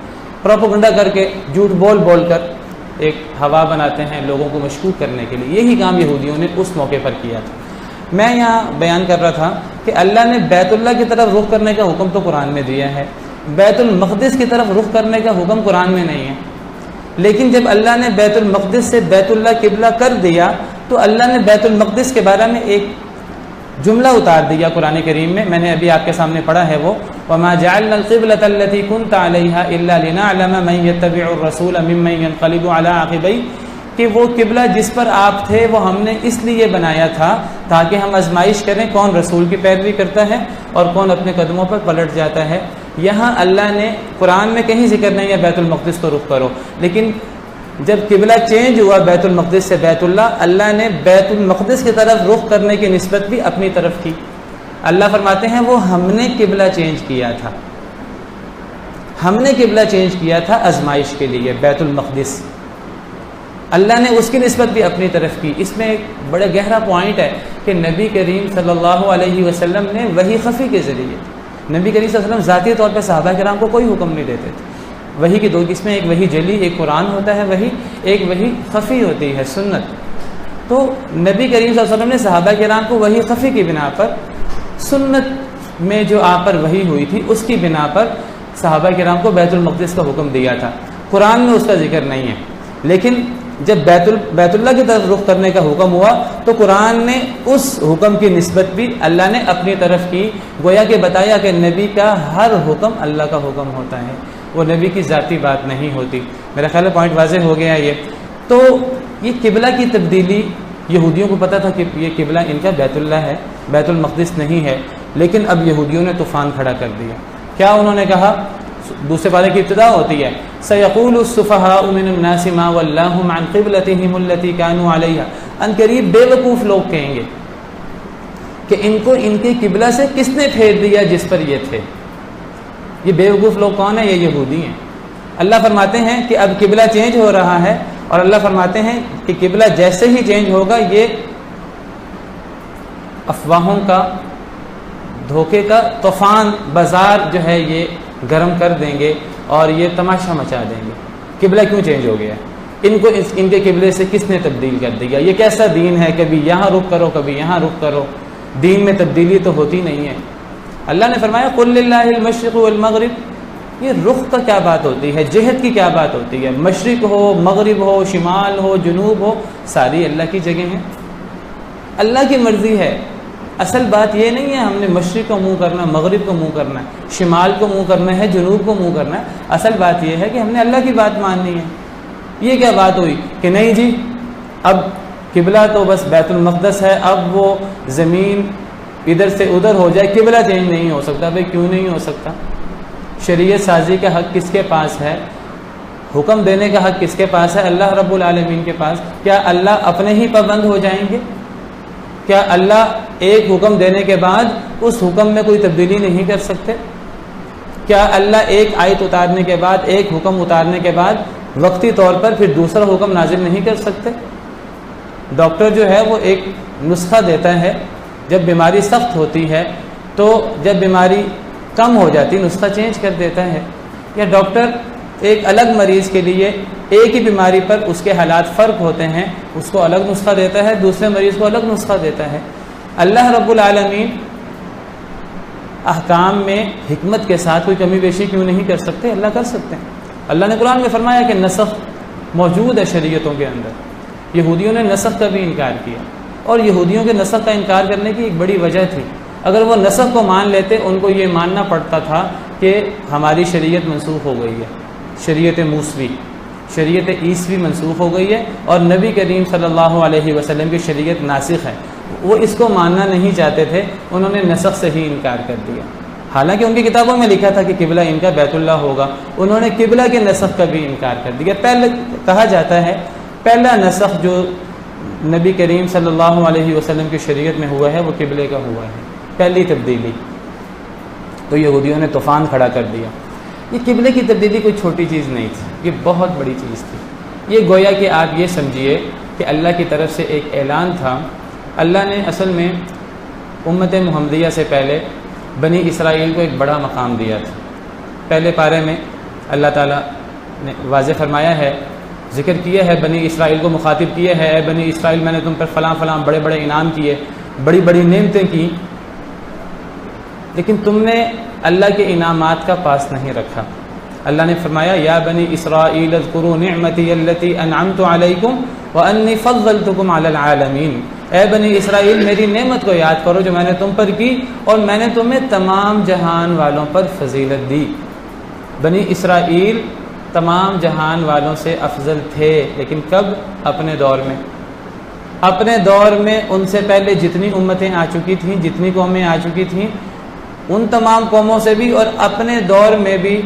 پروپیگنڈا کر کے جھوٹ بول کر ایک ہوا بناتے ہیں لوگوں کو مشکوک کرنے کے لیے۔ یہی کام یہودیوں نے اس موقع پر کیا تھا۔ میں یہاں بیان کر رہا تھا کہ اللہ نے بیت اللہ کی طرف رخ کرنے کا حکم تو قرآن میں دیا ہے، بیت المقدس کی طرف رخ کرنے کا حکم قرآن میں نہیں ہے۔ لیکن جب اللہ نے بیت المقدس سے بیت اللہ قبلہ کر دیا تو اللہ نے بیت المقدس کے بارے میں ایک جملہ اتار دیا قرآن کریم میں نے ابھی آپ کے سامنے پڑھا ہے وہ وَمَا جَعَلْنَا الْقِبْلَةَ الَّتِي كُنْتَ عَلَيْهَا إِلَّا لِنَعْلَمَ مَن يَتَّبِعُ الرَّسُولَ مِمَّن يَنقَلِبُ عَلَىٰ عَقِبَيْهِ کہ وہ قبلہ جس پر آپ تھے وہ ہم نے اس لیے بنایا تھا تاکہ ہم آزمائش کریں کون رسول کی پیروی کرتا ہے اور کون اپنے قدموں پر پلٹ جاتا ہے۔ یہاں اللہ نے قرآن میں کہیں ذکر نہیں ہے بیت المقدس کو رخ کرو، لیکن جب قبلہ چینج ہوا بیت المقدس سے بیت اللہ نے بیت المقدس کی طرف رخ کرنے کی نسبت بھی اپنی طرف کی۔ اللہ فرماتے ہیں وہ ہم نے قبلہ چینج کیا تھا، ہم نے قبلہ چینج کیا تھا آزمائش کے لیے بیت المقدس، اللہ نے اس کی نسبت بھی اپنی طرف کی۔ اس میں ایک بڑا گہرا پوائنٹ ہے کہ نبی کریم صلی اللہ علیہ وسلم نے وحی خفی کے ذریعے، نبی کریم صلی اللہ علیہ وسلم ذاتی طور پہ صحابہ کرام کو کوئی حکم نہیں دیتے تھے۔ وحی کی دو قسمیں، ایک وحی جلی، ایک قرآن ہوتا ہے وحی، ایک وحی خفی ہوتی ہے سنت۔ تو نبی کریم صلی اللہ علیہ وسلم نے صحابہ کرام کو وحی خفی کی بنا پر، سنت میں جو آپ پر وحی ہوئی تھی اس کی بنا پر صحابہ کرام کو بیت المقدس کا حکم دیا تھا۔ قرآن میں اس کا ذکر نہیں ہے، لیکن جب بیت اللہ کی طرف رخ کرنے کا حکم ہوا تو قرآن نے اس حکم کی نسبت بھی اللہ نے اپنی طرف کی، گویا کہ بتایا کہ نبی کا ہر حکم اللہ کا حکم ہوتا ہے، وہ نبی کی ذاتی بات نہیں ہوتی۔ میرا خیال ہے پوائنٹ واضح ہو گیا یہ۔ تو یہ قبلہ کی تبدیلی، یہودیوں کو پتہ تھا کہ یہ قبلہ ان کا بیت اللہ ہے، بیت المقدس نہیں ہے، لیکن اب یہودیوں نے طوفان کھڑا کر دیا۔ کیا انہوں نے کہا؟ دوسرے پارے کی ابتدا ہوتی ہے سَيَقُولُ السُّفَهَاءُ مِنَ النَّاسِ مَا وَلَّاهُمْ عَنْ قِبْلَتِهِمُ الَّتِي كَانُوا عَلَيْهَا، ان قریب بے وقوف لوگ کہیں گے کہ ان کو ان کے قبلہ سے کس نے پھیر دیا جس پر یہ تھے۔ یہ بے وقوف لوگ کون ہیں؟ یہ یہودی ہیں۔ اللہ فرماتے ہیں کہ اب قبلہ چینج ہو رہا ہے، اور اللہ فرماتے ہیں کہ قبلہ جیسے ہی چینج ہوگا یہ افواہوں کا، دھوکے کا طوفان بازار جو ہے یہ گرم کر دیں گے اور یہ تماشا مچا دیں گے۔ قبلہ کیوں چینج ہو گیا؟ ان کو ان کے قبلے سے کس نے تبدیل کر دیا؟ یہ کیسا دین ہے؟ کبھی یہاں رخ کرو کبھی یہاں رخ کرو، دین میں تبدیلی تو ہوتی نہیں ہے۔ اللہ نے فرمایا قُلْ لِلَّهِ الْمَشْرِقُ وَالْمَغْرِبُ، یہ رخ کا کیا بات ہوتی ہے، جہت کی کیا بات ہوتی ہے؟ مشرق ہو، مغرب ہو، شمال ہو، جنوب ہو، ساری اللہ کی جگہ ہیں، اللہ کی مرضی ہے۔ اصل بات یہ نہیں ہے ہم نے مشرق کو منہ کرنا، مغرب کو منہ کرنا ہے، شمال کو منہ کرنا ہے، جنوب کو منہ کرنا ہے۔ اصل بات یہ ہے کہ ہم نے اللہ کی بات ماننی ہے۔ یہ کیا بات ہوئی کہ نہیں جی اب قبلہ تو بس بیت المقدس ہے، اب وہ زمین ادھر سے ادھر ہو جائے، قبلہ چینج نہیں ہو سکتا۔ بھائی کیوں نہیں ہو سکتا؟ شریعت سازی کا حق کس کے پاس ہے؟ حکم دینے کا حق کس کے پاس ہے؟ اللہ رب العالمین کے پاس۔ کیا اللہ اپنے ہی پابند ہو جائیں گے؟ کیا اللہ ایک حکم دینے کے بعد اس حکم میں کوئی تبدیلی نہیں کر سکتے؟ کیا اللہ ایک آیت اتارنے کے بعد، ایک حکم اتارنے کے بعد وقتی طور پر پھر دوسرا حکم نازل نہیں کر سکتے؟ ڈاکٹر جو ہے وہ ایک نسخہ دیتا ہے، جب بیماری سخت ہوتی ہے تو جب بیماری کم ہو جاتی نسخہ چینج کر دیتا ہے، یا ڈاکٹر ایک الگ مریض کے لیے ایک ہی بیماری پر اس کے حالات فرق ہوتے ہیں، اس کو الگ نسخہ دیتا ہے، دوسرے مریض کو الگ نسخہ دیتا ہے۔ اللہ رب العالمین احکام میں حکمت کے ساتھ کوئی کمی بیشی کیوں نہیں کر سکتے؟ اللہ کر سکتے ہیں۔ اللہ نے قرآن میں فرمایا کہ نسخ موجود ہے شریعتوں کے اندر۔ یہودیوں نے نسخ کا بھی انکار کیا، اور یہودیوں کے نسخ کا انکار کرنے کی ایک بڑی وجہ تھی۔ اگر وہ نسخ کو مان لیتے ان کو یہ ماننا پڑتا تھا کہ ہماری شریعت منسوخ ہو گئی ہے، شریعت موسوی، شریعت عیسوی منسوخ ہو گئی ہے اور نبی کریم صلی اللہ علیہ وسلم کی شریعت ناسخ ہے۔ وہ اس کو ماننا نہیں چاہتے تھے، انہوں نے نسخ سے ہی انکار کر دیا، حالانکہ ان کی کتابوں میں لکھا تھا کہ قبلہ ان کا بیت اللہ ہوگا۔ انہوں نے قبلہ کے نسخ کا بھی انکار کر دیا۔ پہلے کہا جاتا ہے پہلا نسخ جو نبی کریم صلی اللہ علیہ وسلم کی شریعت میں ہوا ہے وہ قبلے کا ہوا ہے، پہلی تبدیلی۔ تو یہودیوں نے طوفان کھڑا کر دیا۔ یہ قبلے کی تبدیلی کوئی چھوٹی چیز نہیں تھی، یہ بہت بڑی چیز تھی۔ یہ گویا کہ آپ یہ سمجھیے کہ اللہ کی طرف سے ایک اعلان تھا۔ اللہ نے اصل میں امت محمدیہ سے پہلے بنی اسرائیل کو ایک بڑا مقام دیا تھا۔ پہلے پارے میں اللہ تعالیٰ نے واضح فرمایا ہے، ذکر کیا ہے، بنی اسرائیل کو مخاطب کیا ہے، اے بنی اسرائیل میں نے تم پر فلاں فلاں بڑے بڑے انعام کیے، بڑی بڑی نعمتیں کی، لیکن تم نے اللہ کے انعامات کا پاس نہیں رکھا۔ اللہ نے فرمایا یا بنی اسرائیل اذکروا نعمتی التی انعمت علیکم وانی فضلتکم علی العالمین، اے بنی اسرائیل میری نعمت کو یاد کرو جو میں نے تم پر کی، اور میں نے تمہیں تمام جہان والوں پر فضیلت دی۔ بنی اسرائیل تمام جہان والوں سے افضل تھے، لیکن کب؟ اپنے دور میں۔ اپنے دور میں ان سے پہلے جتنی امتیں آ چکی تھیں، جتنی قومیں آ چکی تھیں، ان تمام قوموں سے بھی اور اپنے دور میں بھی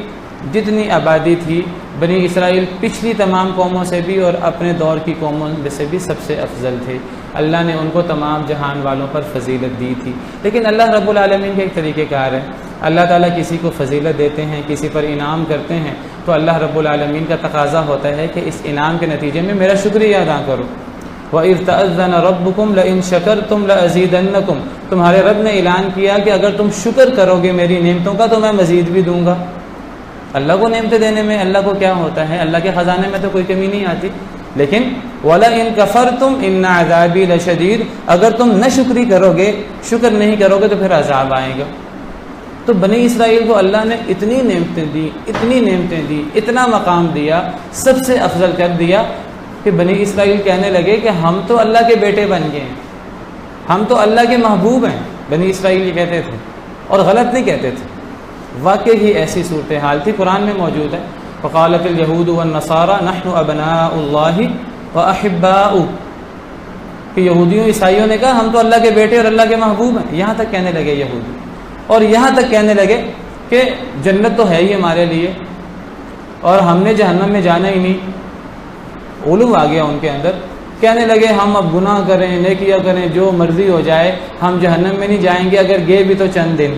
جتنی آبادی تھی، بنی اسرائیل پچھلی تمام قوموں سے بھی اور اپنے دور کی قوموں میں سے بھی سب سے افضل تھے۔ اللہ نے ان کو تمام جہان والوں پر فضیلت دی تھی۔ لیکن اللہ رب العالمین کا ایک طریقہ کار ہے، اللہ تعالیٰ کسی کو فضیلت دیتے ہیں، کسی پر انعام کرتے ہیں، تو اللہ رب العالمین کا تقاضا ہوتا ہے کہ اس انعام کے نتیجے میں میرا شکریہ ادا کرو۔ وَإِذْ تَأَذَّنَ رَبُّكُمْ لَئِن شَكَرْتُمْ لَأَزِيدَنَّكُمْ، تمہارے رب نے اعلان کیا کہ اگر تم شکر کرو گے میری نعمتوں کا تو میں مزید بھی دوں گا۔ اللہ کو نعمتیں دینے میں اللہ کو کیا ہوتا ہے، اللہ کے خزانے میں تو کوئی کمی نہیں آتی۔ لیکن وَلَئِن كَفَرْتُمْ إِنَّ عَذَابِي لَشَدِيدٌ، اگر تم نہ شکری کرو گے، شکر نہیں کرو گے تو پھر عذاب آئے گا۔ تو بنی اسرائیل کو اللہ نے اتنی نعمتیں دی، اتنی نعمتیں دی، اتنا مقام دیا، سب سے افضل کر دیا کہ بنی اسرائیل کہنے لگے کہ ہم تو اللہ کے بیٹے بن گئے ہیں، ہم تو اللہ کے محبوب ہیں۔ بنی اسرائیل یہ کہتے تھے اور غلط نہیں کہتے تھے، واقعی ہی ایسی صورتحال تھی، قرآن میں موجود ہے۔ وقالت اليهود والنصارى نحن ابناء اللہ واحباؤہ، کہ یہودیوں عیسائیوں نے کہا ہم تو اللہ کے بیٹے اور اللہ کے محبوب ہیں، یہاں تک کہنے لگے یہودی، اور یہاں تک کہنے لگے کہ جنت تو ہے ہی ہمارے لیے اور ہم نے جہنم میں جانا ہی نہیں۔ علو آ گیا ان کے اندر، کہنے لگے ہم اب گناہ کریں، نیکیاں کریں، جو مرضی ہو جائے، ہم جہنم میں نہیں جائیں گے، اگر گئے بھی تو چند دن۔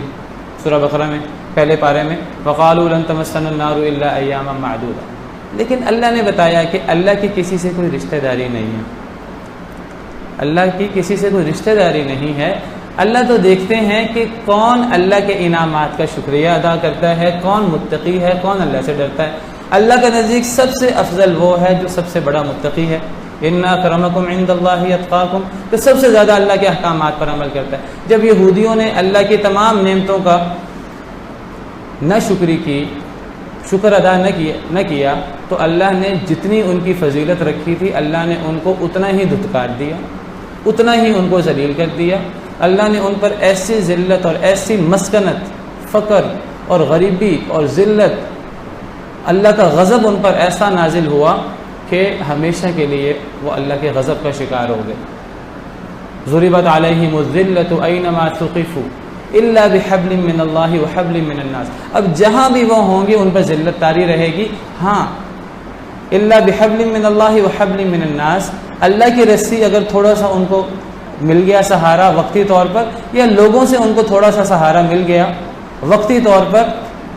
سورہ بقرہ میں پہلے پارے میں وَقَالُوا لَن تَمَسَّنَا النَّارُ إِلَّا أَيَّامًا مَعْدُودًا، لیکن اللہ نے بتایا کہ اللہ کی کسی سے کوئی رشتہ داری نہیں ہے، اللہ کی کسی سے کوئی رشتہ داری نہیں ہے۔ اللہ تو دیکھتے ہیں کہ کون اللہ کے انعامات کا شکریہ ادا کرتا ہے، کون متقی ہے، کون اللہ سے ڈرتا ہے۔ اللہ کے نزدیک سب سے افضل وہ ہے جو سب سے بڑا متقی ہے۔ إِنَّ أَكْرَمَكُمْ عِندَ اللَّهِ أَتْقَاكُمْ، کہ سب سے زیادہ اللہ کے احکامات پر عمل کرتا ہے۔ جب یہودیوں نے اللہ کی تمام نعمتوں کا نہ شکری کی، شکر ادا نہ کیا تو اللہ نے جتنی ان کی فضیلت رکھی تھی اللہ نے ان کو اتنا ہی دھتکار دیا، اتنا ہی ان کو ذلیل کر دیا۔ اللہ نے ان پر ایسی ذلت اور ایسی مسکنت، فقر اور غریبی اور ذلت، اللہ کا غضب ان پر ایسا نازل ہوا کہ ہمیشہ کے لیے وہ اللہ کے غضب کا شکار ہو گئے۔ ضربت علیہم الذلۃ اینما ثقفوا الا بحبل من اللہ وحبل من الناس، اب جہاں بھی وہ ہوں گے ان پر ذلت طاری رہے گی، ہاں الا بحبل من اللہ وحبل من الناس، اللہ کی رسی اگر تھوڑا سا ان کو مل گیا سہارا وقتی طور پر، یا لوگوں سے ان کو تھوڑا سا سہارا مل گیا وقتی طور پر،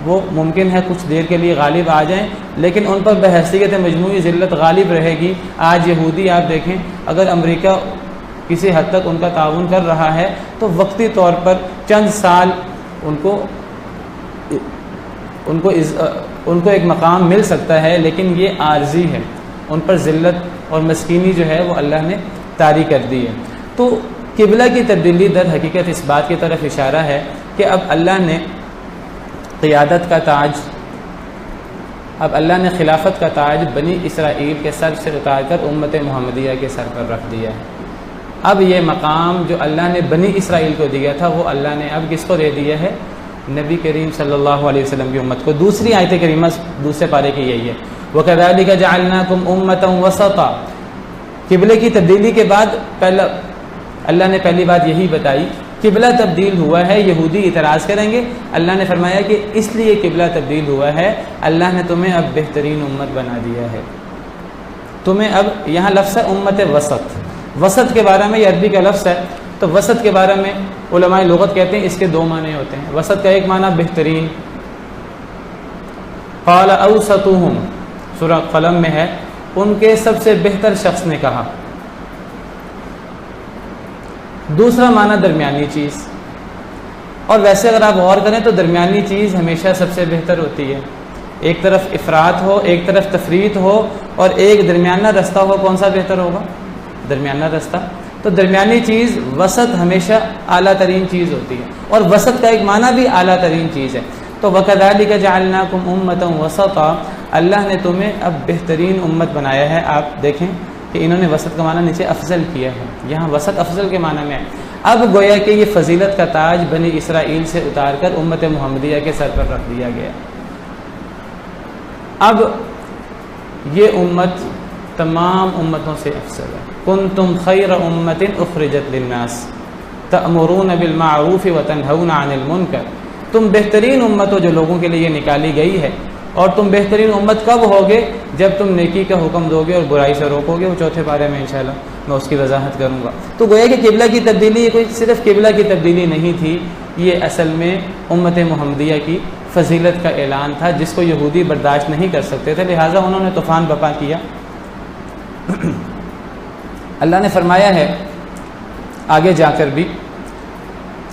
وہ ممکن ہے کچھ دیر کے لیے غالب آ جائیں، لیکن ان پر بحیثیت مجموعی ذلت غالب رہے گی۔ آج یہودی آپ دیکھیں، اگر امریکہ کسی حد تک ان کا تعاون کر رہا ہے تو وقتی طور پر چند سال ان کو ایک مقام مل سکتا ہے، لیکن یہ عارضی ہے، ان پر ذلت اور مسکینی جو ہے وہ اللہ نے طاری کر دی ہے۔ تو قبلہ کی تبدیلی در حقیقت اس بات کی طرف اشارہ ہے کہ اب اللہ نے قیادت کا تاج، اب اللہ نے خلافت کا تاج بنی اسرائیل کے سر سے اتار کر امت محمدیہ کے سر پر رکھ دیا ہے۔ اب یہ مقام جو اللہ نے بنی اسرائیل کو دیا تھا وہ اللہ نے اب کس کو دے دیا ہے؟ نبی کریم صلی اللہ علیہ وسلم کی امت کو۔ دوسری آیت کریمہ دوسرے پارے کی یہی ہے، وَكَذَلِكَ جَعَلْنَاكُمْ أُمَّةً وَسَطًا، قبلے کی تبدیلی کے بعد اللہ نے پہلی بات یہی بتائی، قبلہ تبدیل ہوا ہے، یہودی اعتراض کریں گے، اللہ نے فرمایا کہ اس لیے قبلہ تبدیل ہوا ہے، اللہ نے تمہیں اب بہترین امت بنا دیا ہے۔ تمہیں اب، یہاں لفظ ہے امت وسط، وسط کے بارے میں یہ عربی کا لفظ ہے، تو وسط کے بارے میں علماء لغت کہتے ہیں اس کے دو معنی ہوتے ہیں۔ وسط کا ایک معنی بہترین، قال اوسطهم، سورہ قلم میں ہے، ان کے سب سے بہتر شخص نے کہا۔ دوسرا معنی درمیانی چیز، اور ویسے اگر آپ غور کریں تو درمیانی چیز ہمیشہ سب سے بہتر ہوتی ہے۔ ایک طرف افراط ہو، ایک طرف تفریط ہو، اور ایک درمیانہ رستہ ہو، کون سا بہتر ہوگا؟ درمیانہ رستہ۔ تو درمیانی چیز وسط ہمیشہ اعلیٰ ترین چیز ہوتی ہے، اور وسط کا ایک معنی بھی اعلیٰ ترین چیز ہے۔ تو وَكَذَلِكَ جَعَلْنَاكُمْ أُمَّةً وَسَطًا، اللہ نے تمہیں اب بہترین امت بنایا ہے۔ آپ دیکھیں کہ انہوں نے وسط کا معنی نیچے افضل کیا ہے، یہاں وسط افضل کے معنی میں ہے۔ اب گویا کہ یہ فضیلت کا تاج بنی اسرائیل سے اتار کر امت محمدیہ کے سر پر رکھ دیا گیا۔ اب یہ امت تمام امتوں سے افضل ہے۔ کنتم خیر امت اخرجت للناس تأمرون بالمعروف وتنہون عن المنکر، تم بہترین امت ہو جو لوگوں کے لیے نکالی گئی ہے، اور تم بہترین امت کب ہوگے؟ جب تم نیکی کا حکم دو گے اور برائی سے روکو گے۔ وہ چوتھے پارے میں انشاءاللہ میں اس کی وضاحت کروں گا۔ تو گویا کہ قبلہ کی تبدیلی کوئی صرف قبلہ کی تبدیلی نہیں تھی، یہ اصل میں امت محمدیہ کی فضیلت کا اعلان تھا جس کو یہودی برداشت نہیں کر سکتے تھے، لہٰذا انہوں نے طوفان برپا کیا۔ اللہ نے فرمایا ہے آگے جا کر بھی،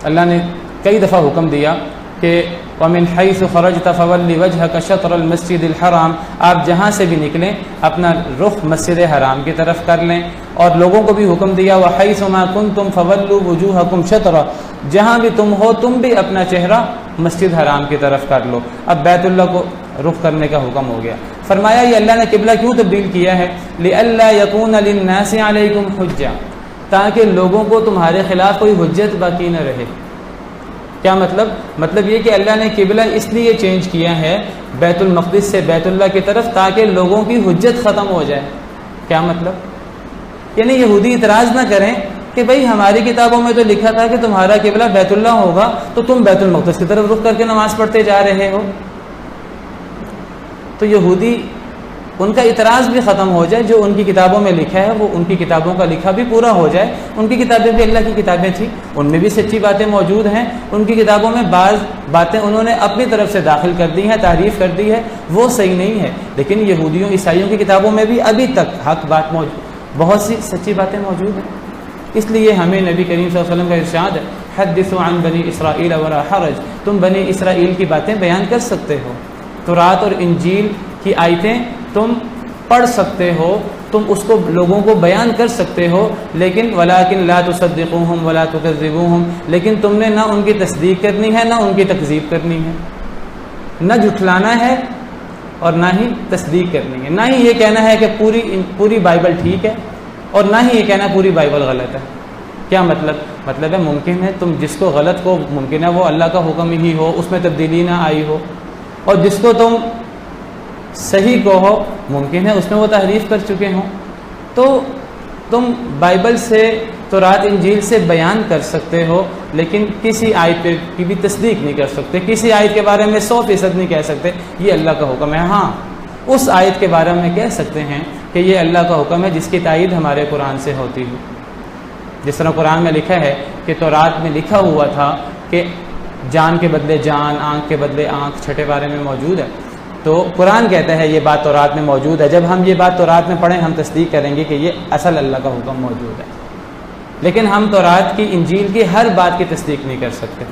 اللہ نے کئی دفعہ حکم دیا کہ وَمِنْ حَيْثُ خَرَجْتَ فَوَلِّ وَجْهَكَ شَطْرَ الْمَسْجِدِ الْحَرَامِ، آپ جہاں سے بھی نکلیں اپنا رخ مسجد حرام کی طرف کر لیں، اور لوگوں کو بھی حکم دیا وَحَيْثُ مَا كُنْتُمْ فَوَلُّوا وُجُوهَكُمْ شَطْرَ، جہاں بھی تم ہو تم بھی اپنا چہرہ مسجد حرام کی طرف کر لو۔ اب بیت اللہ کو رخ کرنے کا حکم ہو گیا۔ فرمایا یہ اللہ نے قبلہ کیوں تبدیل کیا ہے؟ لِأَلَّا يَكُونَ لِلنَّاسِ عَلَيْكُمْ حُجَّةٌ، تاکہ لوگوں کو تمہارے خلاف کوئی حجت باقی نہ رہے۔ کیا مطلب یہ کہ اللہ نے قبلہ اس لیے چینج کیا ہے بیت المقدس سے بیت اللہ کی طرف تاکہ لوگوں کی حجت ختم ہو جائے۔ کیا مطلب؟ یعنی یہودی اعتراض نہ کریں کہ بھئی ہماری کتابوں میں تو لکھا تھا کہ تمہارا قبلہ بیت اللہ ہوگا، تو تم بیت المقدس کی طرف رخ کر کے نماز پڑھتے جا رہے ہو۔ تو یہودی ان کا اعتراض بھی ختم ہو جائے، جو ان کی کتابوں میں لکھا ہے وہ ان کی کتابوں کا لکھا بھی پورا ہو جائے۔ ان کی کتابیں بھی اللہ کی کتابیں تھیں، ان میں بھی سچی باتیں موجود ہیں، ان کی کتابوں میں بعض باتیں انہوں نے اپنی طرف سے داخل کر دی ہیں، تعریف کر دی ہے، وہ صحیح نہیں ہے، لیکن یہودیوں عیسائیوں کی کتابوں میں بھی ابھی تک حق بات موجود، بہت سی سچی باتیں موجود ہیں۔ اس لیے ہمیں نبی کریم صلی اللہ علیہ وسلم کا ارشاد ہے حدثوا عن بنی اسرائیل ولا حرج، تم بنی اسرائیل کی باتیں بیان کر سکتے ہو، تورات اور انجیل کی آیتیں تم پڑھ سکتے ہو، تم اس کو لوگوں کو بیان کر سکتے ہو، لیکن ولیکن لا تصدقوہم ولا تکذبوہم، لیکن تم نے نہ ان کی تصدیق کرنی ہے نہ ان کی تکذیب کرنی ہے، نہ جھٹلانا ہے اور نہ ہی تصدیق کرنی ہے، نہ ہی یہ کہنا ہے کہ پوری بائبل ٹھیک ہے اور نہ ہی یہ کہنا پوری بائبل غلط ہے۔ کیا مطلب ہے ممکن ہے تم جس کو غلط کو ممکن ہے وہ اللہ کا حکم ہی ہو، اس میں تبدیلی نہ آئی ہو، اور جس کو تم صحیح کو ہو ممکن ہے اس میں وہ تحریف کر چکے ہوں۔ تو تم بائبل سے تورات انجیل سے بیان کر سکتے ہو، لیکن کسی آیت پہ کی بھی تصدیق نہیں کر سکتے، کسی آیت کے بارے میں 100% نہیں کہہ سکتے یہ اللہ کا حکم ہے۔ ہاں اس آیت کے بارے میں کہہ سکتے ہیں کہ یہ اللہ کا حکم ہے جس کی تائید ہمارے قرآن سے ہوتی ہے۔ جس طرح قرآن میں لکھا ہے کہ تورات میں لکھا ہوا تھا کہ جان کے بدلے جان، آنکھ کے بدلے آنکھ، چھٹے بارے میں موجود ہے، تو قرآن کہتا ہے یہ بات تورات میں موجود ہے۔ جب ہم یہ بات تورات میں پڑھیں ہم تصدیق کریں گے کہ یہ اصل اللہ کا حکم موجود ہے، لیکن ہم تورات کی انجیل کی ہر بات کی تصدیق نہیں کر سکتے۔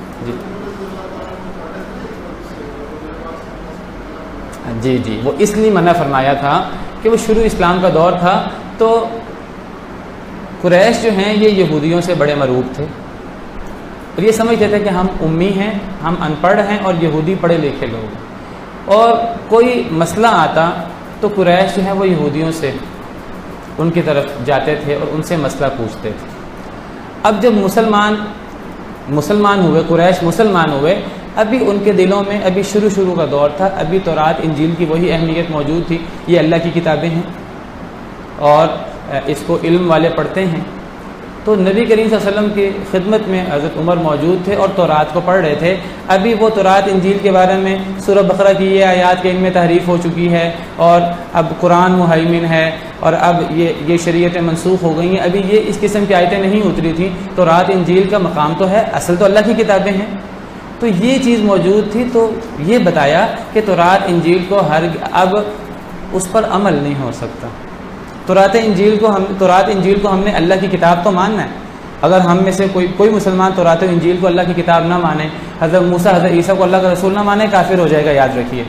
جی وہ اس لیے منع فرمایا تھا کہ وہ شروع اسلام کا دور تھا، تو قریش جو ہیں یہ یہودیوں سے بڑے مرعوب تھے، اور یہ سمجھتے تھے کہ ہم امی ہیں، ہم ان پڑھ ہیں اور یہودی پڑھے لکھے لوگ، اور کوئی مسئلہ آتا تو قریش جو ہیں وہ یہودیوں سے ان کی طرف جاتے تھے اور ان سے مسئلہ پوچھتے تھے۔ اب جب مسلمان ہوئے، قریش مسلمان ہوئے، ابھی ان کے دلوں میں ابھی شروع کا دور تھا، ابھی تورات انجیل کی وہی اہمیت موجود تھی، یہ اللہ کی کتابیں ہیں اور اس کو علم والے پڑھتے ہیں۔ تو نبی کریم صلی اللہ علیہ وسلم کی خدمت میں حضرت عمر موجود تھے اور تورات کو پڑھ رہے تھے۔ ابھی وہ تورات انجیل کے بارے میں سورہ بقرہ کی یہ آیات کے ان میں تحریف ہو چکی ہے، اور اب قرآن مہیمن ہے، اور اب یہ شریعتیں منسوخ ہو گئی ہیں، ابھی یہ اس قسم کی آیتیں نہیں اتری تھیں۔ تورات انجیل کا مقام تو ہے، اصل تو اللہ کی کتابیں ہیں، تو یہ چیز موجود تھی۔ تو یہ بتایا کہ تورات انجیل کو اب اس پر عمل نہیں ہو سکتا۔ تورات انجیل کو ہم نے اللہ کی کتاب تو ماننا ہے۔ اگر ہم میں سے کوئی مسلمان تورات و انجیل کو اللہ کی کتاب نہ مانے، حضرت موسیٰ حضرت عیسیٰ کو اللہ کا رسول نہ مانے، کافر ہو جائے گا، یاد رکھیے۔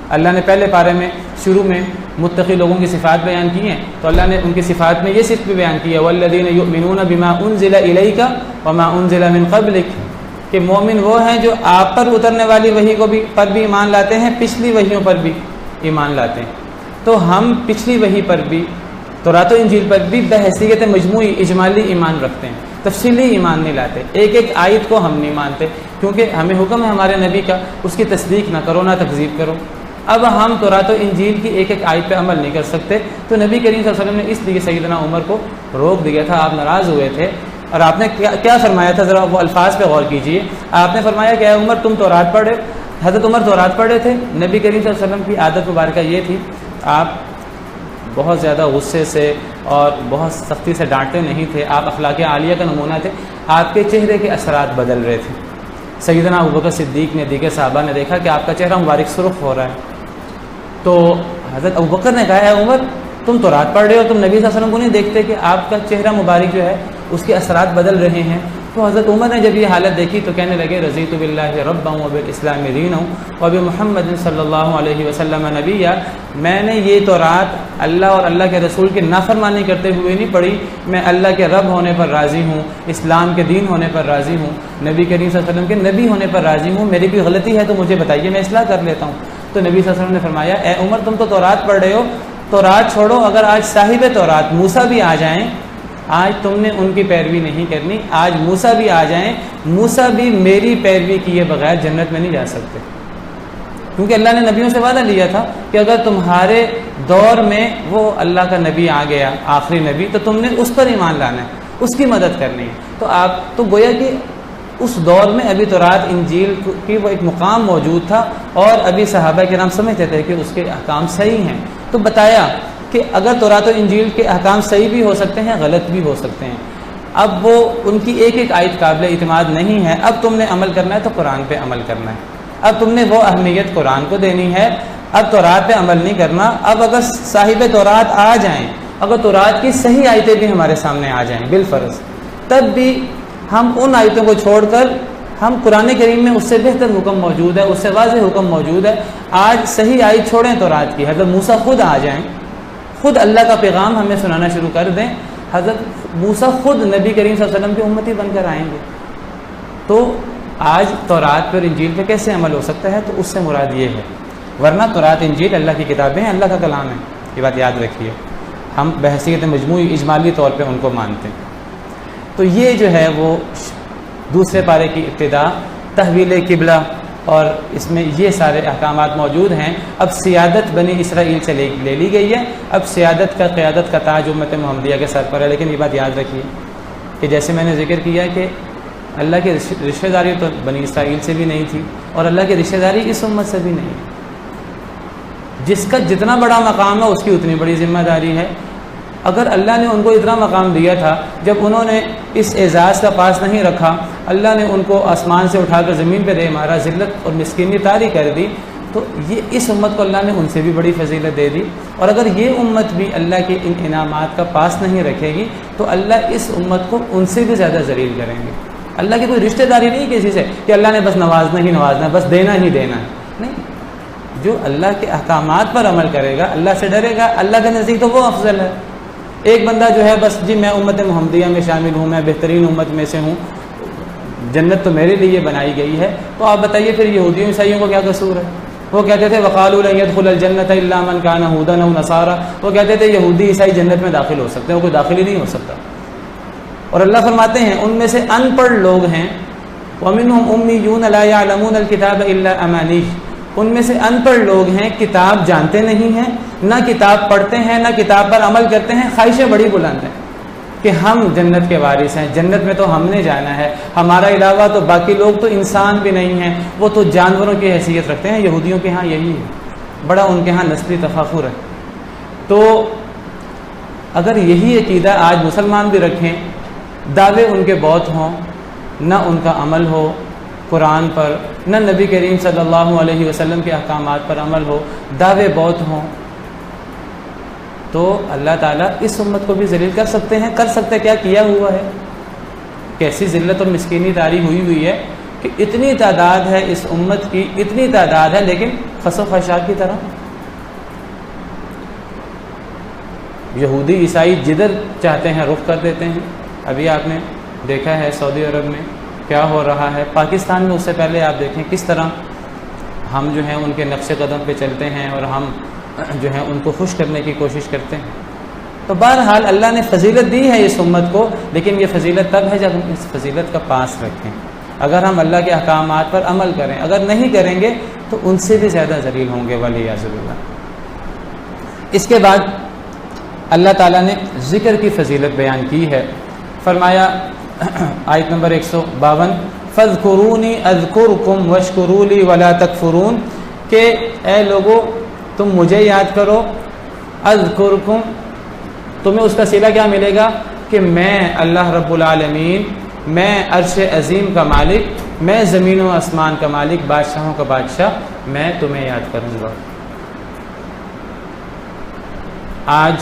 اللہ نے پہلے پارے میں شروع میں متقی لوگوں کی صفات بیان کی ہیں، تو اللہ نے ان کی صفات میں یہ صفت بھی بیان کی ہے وَالَّذِينَ يُؤْمِنُونَ بِمَا أُنزِلَ إِلَيْكَ وَمَا أُنزِلَ مِن قَبْلِكَ، کہ مومن وہ ہیں جو آپ پر اترنے والی وحی پر بھی ایمان لاتے ہیں، پچھلی وحیوں پر بھی ایمان لاتے ہیں۔ تو ہم پچھلی وحی پر بھی تورات و انجیل پر بھی بحیثیت مجموعی اجمالی ایمان رکھتے ہیں، تفصیلی ایمان نہیں لاتے، ایک ایک آیت کو ہم نہیں مانتے، کیونکہ ہمیں حکم ہے ہمارے نبی کا اس کی تصدیق نہ کرو نہ تکذیب کرو۔ اب ہم تورات و انجیل کی ایک ایک آیت پہ عمل نہیں کر سکتے، تو نبی کریم صلی اللہ علیہ وسلم نے اس لیے سیدنا عمر کو روک دیا تھا، آپ ناراض ہوئے تھے، اور آپ نے کیا فرمایا تھا، ذرا وہ الفاظ پہ غور کیجئے۔ آپ نے فرمایا کہ اے عمر تم تورات پڑھے، حضرت عمر تورات پڑھے تھے۔ نبی کریم صلی اللہ علیہ وسلم کی عادت مبارکہ یہ تھی، آپ بہت زیادہ غصے سے اور بہت سختی سے ڈانٹتے نہیں تھے، آپ اخلاق عالیہ کا نمونہ تھے، آپ کے چہرے کے اثرات بدل رہے تھے۔ سیدنا ابوبکر صدیق نے، دیگر صحابہ نے دیکھا کہ آپ کا چہرہ مبارک سرخ ہو رہا ہے، تو حضرت ابوبکر نے کہا اے عمر تم تورات پڑھ رہے ہو، تم نبی صلی اللہ علیہ وسلم کو نہیں دیکھتے کہ آپ کا چہرہ مبارک جو ہے اس کے اثرات بدل رہے ہیں؟ تو حضرت عمر نے جب یہ حالت دیکھی تو کہنے لگے رضیت باللہ ربا وبالاسلام دینا وبمحمد صلی اللہ علیہ وسلم نبیا، میں نے یہ تورات اللہ اور اللہ کے رسول کی نافرمانی کرتے ہوئے نہیں پڑھی، میں اللہ کے رب ہونے پر راضی ہوں، اسلام کے دین ہونے پر راضی ہوں، نبی کریم صلی اللہ علیہ وسلم کے نبی ہونے پر راضی ہوں، میری کوئی غلطی ہے تو مجھے بتائیے، میں اصلاح کر لیتا ہوں۔ تو نبی صلی اللہ علیہ وسلم نے فرمایا اے عمر تم تو تورات پڑھ رہے ہو، تورات چھوڑو، اگر آج صاحب تورات موسیٰ بھی آ جائیں، آج تم نے ان کی پیروی نہیں کرنی، آج موسیٰ بھی آ جائیں، موسیٰ بھی میری پیروی کیے بغیر جنت میں نہیں جا سکتے، کیونکہ اللہ نے نبیوں سے وعدہ لیا تھا کہ اگر تمہارے دور میں وہ اللہ کا نبی آ گیا، آخری نبی، تو تم نے اس پر ایمان لانا ہے، اس کی مدد کرنی ہے۔ تو آپ تو گویا کہ اس دور میں ابھی تورات انجیل کی وہ ایک مقام موجود تھا، اور ابھی صحابہ کرام سمجھتے تھے کہ اس کے احکام صحیح ہیں، تو بتایا کہ اگر تورات و انجیل کے احکام صحیح بھی ہو سکتے ہیں، غلط بھی ہو سکتے ہیں، اب وہ ان کی ایک ایک آیت قابل اعتماد نہیں ہے، اب تم نے عمل کرنا ہے تو قرآن پہ عمل کرنا ہے، اب تم نے وہ اہمیت قرآن کو دینی ہے، اب تورات پہ عمل نہیں کرنا۔ اب اگر صاحب تورات آ جائیں، اگر تورات کی صحیح آیتیں بھی ہمارے سامنے آ جائیں بالفرض، تب بھی ہم ان آیتوں کو چھوڑ کر ہم قرآن کریم میں اس سے بہتر حکم موجود ہے، اس سے واضح حکم موجود ہے، آج صحیح آیت چھوڑیں تورات کی، حضرت موسیٰ خود آ جائیں، خود اللہ کا پیغام ہمیں سنانا شروع کر دیں، حضرت موسیٰ خود نبی کریم صلی اللہ علیہ وسلم کی امتی بن کر آئیں گے، تو آج تورات پر انجیل پہ کیسے عمل ہو سکتا ہے؟ تو اس سے مراد یہ ہے، ورنہ تورات انجیل اللہ کی کتابیں ہیں، اللہ کا کلام ہے، یہ بات یاد رکھیے، ہم بحیثیت مجموعی اجمالی طور پہ ان کو مانتے ہیں۔ تو یہ جو ہے وہ دوسرے پارے کی ابتدا، تحویل قبلہ، اور اس میں یہ سارے احکامات موجود ہیں۔ اب سیادت بنی اسرائیل سے لے لی گئی ہے، اب سیادت کا، قیادت کا تاج امت محمدیہ کے سر پر ہے، لیکن یہ بات یاد رکھیے کہ جیسے میں نے ذکر کیا کہ اللہ کی رشتہ داری تو بنی اسرائیل سے بھی نہیں تھی، اور اللہ کی رشتہ داری اس امت سے بھی نہیں، جس کا جتنا بڑا مقام ہے اس کی اتنی بڑی ذمہ داری ہے۔ اگر اللہ نے ان کو اتنا مقام دیا تھا، جب انہوں نے اس اعزاز کا پاس نہیں رکھا، اللہ نے ان کو آسمان سے اٹھا کر زمین پہ دے مارا، ذلت اور مسکینی طاری کر دی، تو یہ اس امت کو اللہ نے ان سے بھی بڑی فضیلت دے دی۔ اور اگر یہ امت بھی اللہ کے ان انعامات کا پاس نہیں رکھے گی تو اللہ اس امت کو ان سے بھی زیادہ ذلیل کریں گے۔ اللہ کی کوئی رشتہ داری نہیں کسی سے کہ اللہ نے بس نوازنا ہی نوازنا ہے، بس دینا ہی دینا ہے، نہیں، جو اللہ کے احکامات پر عمل کرے گا، اللہ سے ڈرے گا، اللہ کے نزدیک تو وہ افضل ہے۔ ایک بندہ جو ہے بس جی میں امت محمدیہ میں شامل ہوں، میں بہترین امت میں سے ہوں، جنت تو میرے لیے بنائی گئی ہے، تو آپ بتائیے پھر یہودیوں عیسائیوں کو کیا قصور ہے؟ وہ کہتے تھے وقالوا لن يدخل الجنة الا من كان هودا او نصارى، وہ کہتے تھے یہودی عیسائی جنت میں داخل ہو سکتے ہیں، وہ کوئی داخل ہی نہیں ہو سکتا۔ اور اللہ فرماتے ہیں ان میں سے ان پڑھ لوگ ہیں، ومنهم امیون لا يعلمون الكتاب الا اماني، ان میں سے ان پڑھ لوگ ہیں، کتاب جانتے نہیں ہیں، نہ کتاب پڑھتے ہیں، نہ کتاب پر عمل کرتے ہیں، خواہشیں بڑی بلند ہیں کہ ہم جنت کے وارث ہیں، جنت میں تو ہم نے جانا ہے، ہمارا علاوہ تو باقی لوگ تو انسان بھی نہیں ہیں، وہ تو جانوروں کی حیثیت رکھتے ہیں۔ یہودیوں کے ہاں یہی ہے، بڑا ان کے ہاں نسلی تفاخر ہے۔ تو اگر یہی عقیدہ آج مسلمان بھی رکھیں، دعوے ان کے بہت ہوں، نہ ان کا عمل ہو قرآن پر، نہ نبی کریم صلی اللہ علیہ وسلم کے احکامات پر عمل ہو، دعوے بہت ہوں، تو اللہ تعالیٰ اس امت کو بھی ذلیل کر سکتے ہیں۔ کر سکتے کیا کیا ہوا ہے، کیسی ذلت اور مسکینی طاری ہوئی ہے کہ اتنی تعداد ہے اس امت کی، اتنی تعداد ہے لیکن خس و خشاک کی طرح، یہودی عیسائی جدھر چاہتے ہیں رخ کر دیتے ہیں۔ ابھی آپ نے دیکھا ہے سعودی عرب میں کیا ہو رہا ہے، پاکستان میں اس سے پہلے آپ دیکھیں کس طرح ہم جو ہیں ان کے نقش قدم پہ چلتے ہیں اور ہم جو ہیں ان کو خوش کرنے کی کوشش کرتے ہیں۔ تو بہرحال اللہ نے فضیلت دی ہے اس امت کو، لیکن یہ فضیلت تب ہے جب ہم اس فضیلت کا پاس رکھیں، اگر ہم اللہ کے احکامات پر عمل کریں. اگر نہیں کریں گے تو ان سے بھی زیادہ ذلیل ہوں گے ولیعذ باللہ. اس کے بعد اللہ تعالیٰ نے ذکر کی فضیلت بیان کی ہے. فرمایا آیت نمبر 152 فَاذْكُرُونِي أَذْكُرْكُمْ وَاشْكُرُوا لِي وَلَا تَكْفُرُونَ، کہ اے لوگو تم مجھے یاد کرو، اذکرکم تمہیں اس کا صلہ کیا ملے گا کہ میں اللہ رب العالمین، میں عرش عظیم کا مالک، میں زمین و آسمان کا مالک، بادشاہوں کا بادشاہ، میں تمہیں یاد کروں گا. آج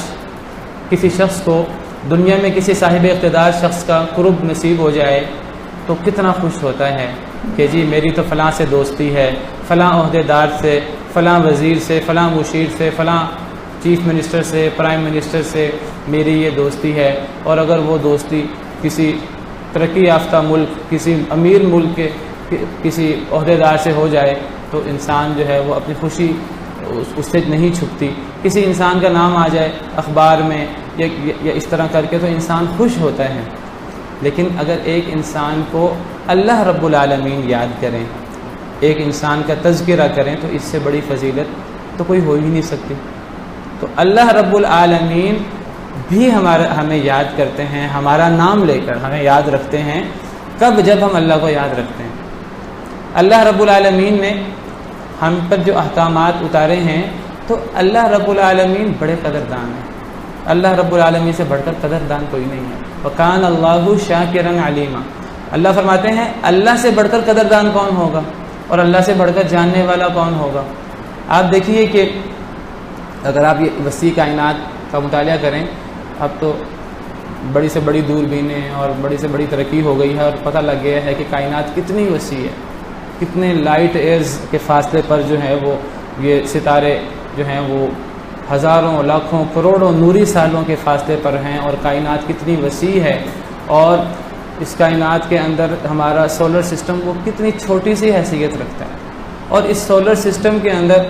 کسی شخص کو دنیا میں کسی صاحب اقتدار شخص کا قرب نصیب ہو جائے تو کتنا خوش ہوتا ہے کہ جی میری تو فلاں سے دوستی ہے، فلاں عہدیدار سے، فلاں وزیر سے، فلاں مشیر سے، فلاں چیف منسٹر سے، پرائم منسٹر سے میری یہ دوستی ہے. اور اگر وہ دوستی کسی ترقی یافتہ ملک، کسی امیر ملک کے کسی عہدیدار سے ہو جائے تو انسان جو ہے وہ اپنی خوشی اس سے نہیں چھپتی. کسی انسان کا نام آ جائے اخبار میں یا اس طرح کر کے تو انسان خوش ہوتا ہے. لیکن اگر ایک انسان کو اللہ رب العالمین یاد کریں، ایک انسان کا تذکرہ کریں تو اس سے بڑی فضیلت تو کوئی ہو ہی نہیں سکتی. تو اللہ رب العالمین بھی ہمیں یاد کرتے ہیں، ہمارا نام لے کر ہمیں یاد رکھتے ہیں. کب؟ جب ہم اللہ کو یاد رکھتے ہیں. اللہ رب العالمین نے ہم پر جو احکامات اتارے ہیں تو اللہ رب العالمین بڑے قدردان ہیں. اللہ رب العالمین سے بڑھ کر قدردان کوئی نہیں ہے. وَكَانَ اللَّهُ شَاكِرًا عَلِيمًا. اللہ فرماتے ہیں اللہ سے بڑھ کر قدردان کون ہوگا اور اللہ سے بڑھ کر جاننے والا کون ہوگا. آپ دیکھیے کہ اگر آپ یہ وسیع کائنات کا مطالعہ کریں، اب تو بڑی سے بڑی دوربینیں اور بڑی سے بڑی ترقی ہو گئی ہے اور پتہ لگ گیا ہے کہ کائنات کتنی وسیع ہے، کتنے لائٹ ایئرز کے فاصلے پر جو ہے وہ یہ ستارے جو ہیں وہ ہزاروں لاکھوں کروڑوں نوری سالوں کے فاصلے پر ہیں، اور کائنات کتنی وسیع ہے. اور اس کائنات کے اندر ہمارا سولر سسٹم وہ کتنی چھوٹی سی حیثیت رکھتا ہے. اور اس سولر سسٹم کے اندر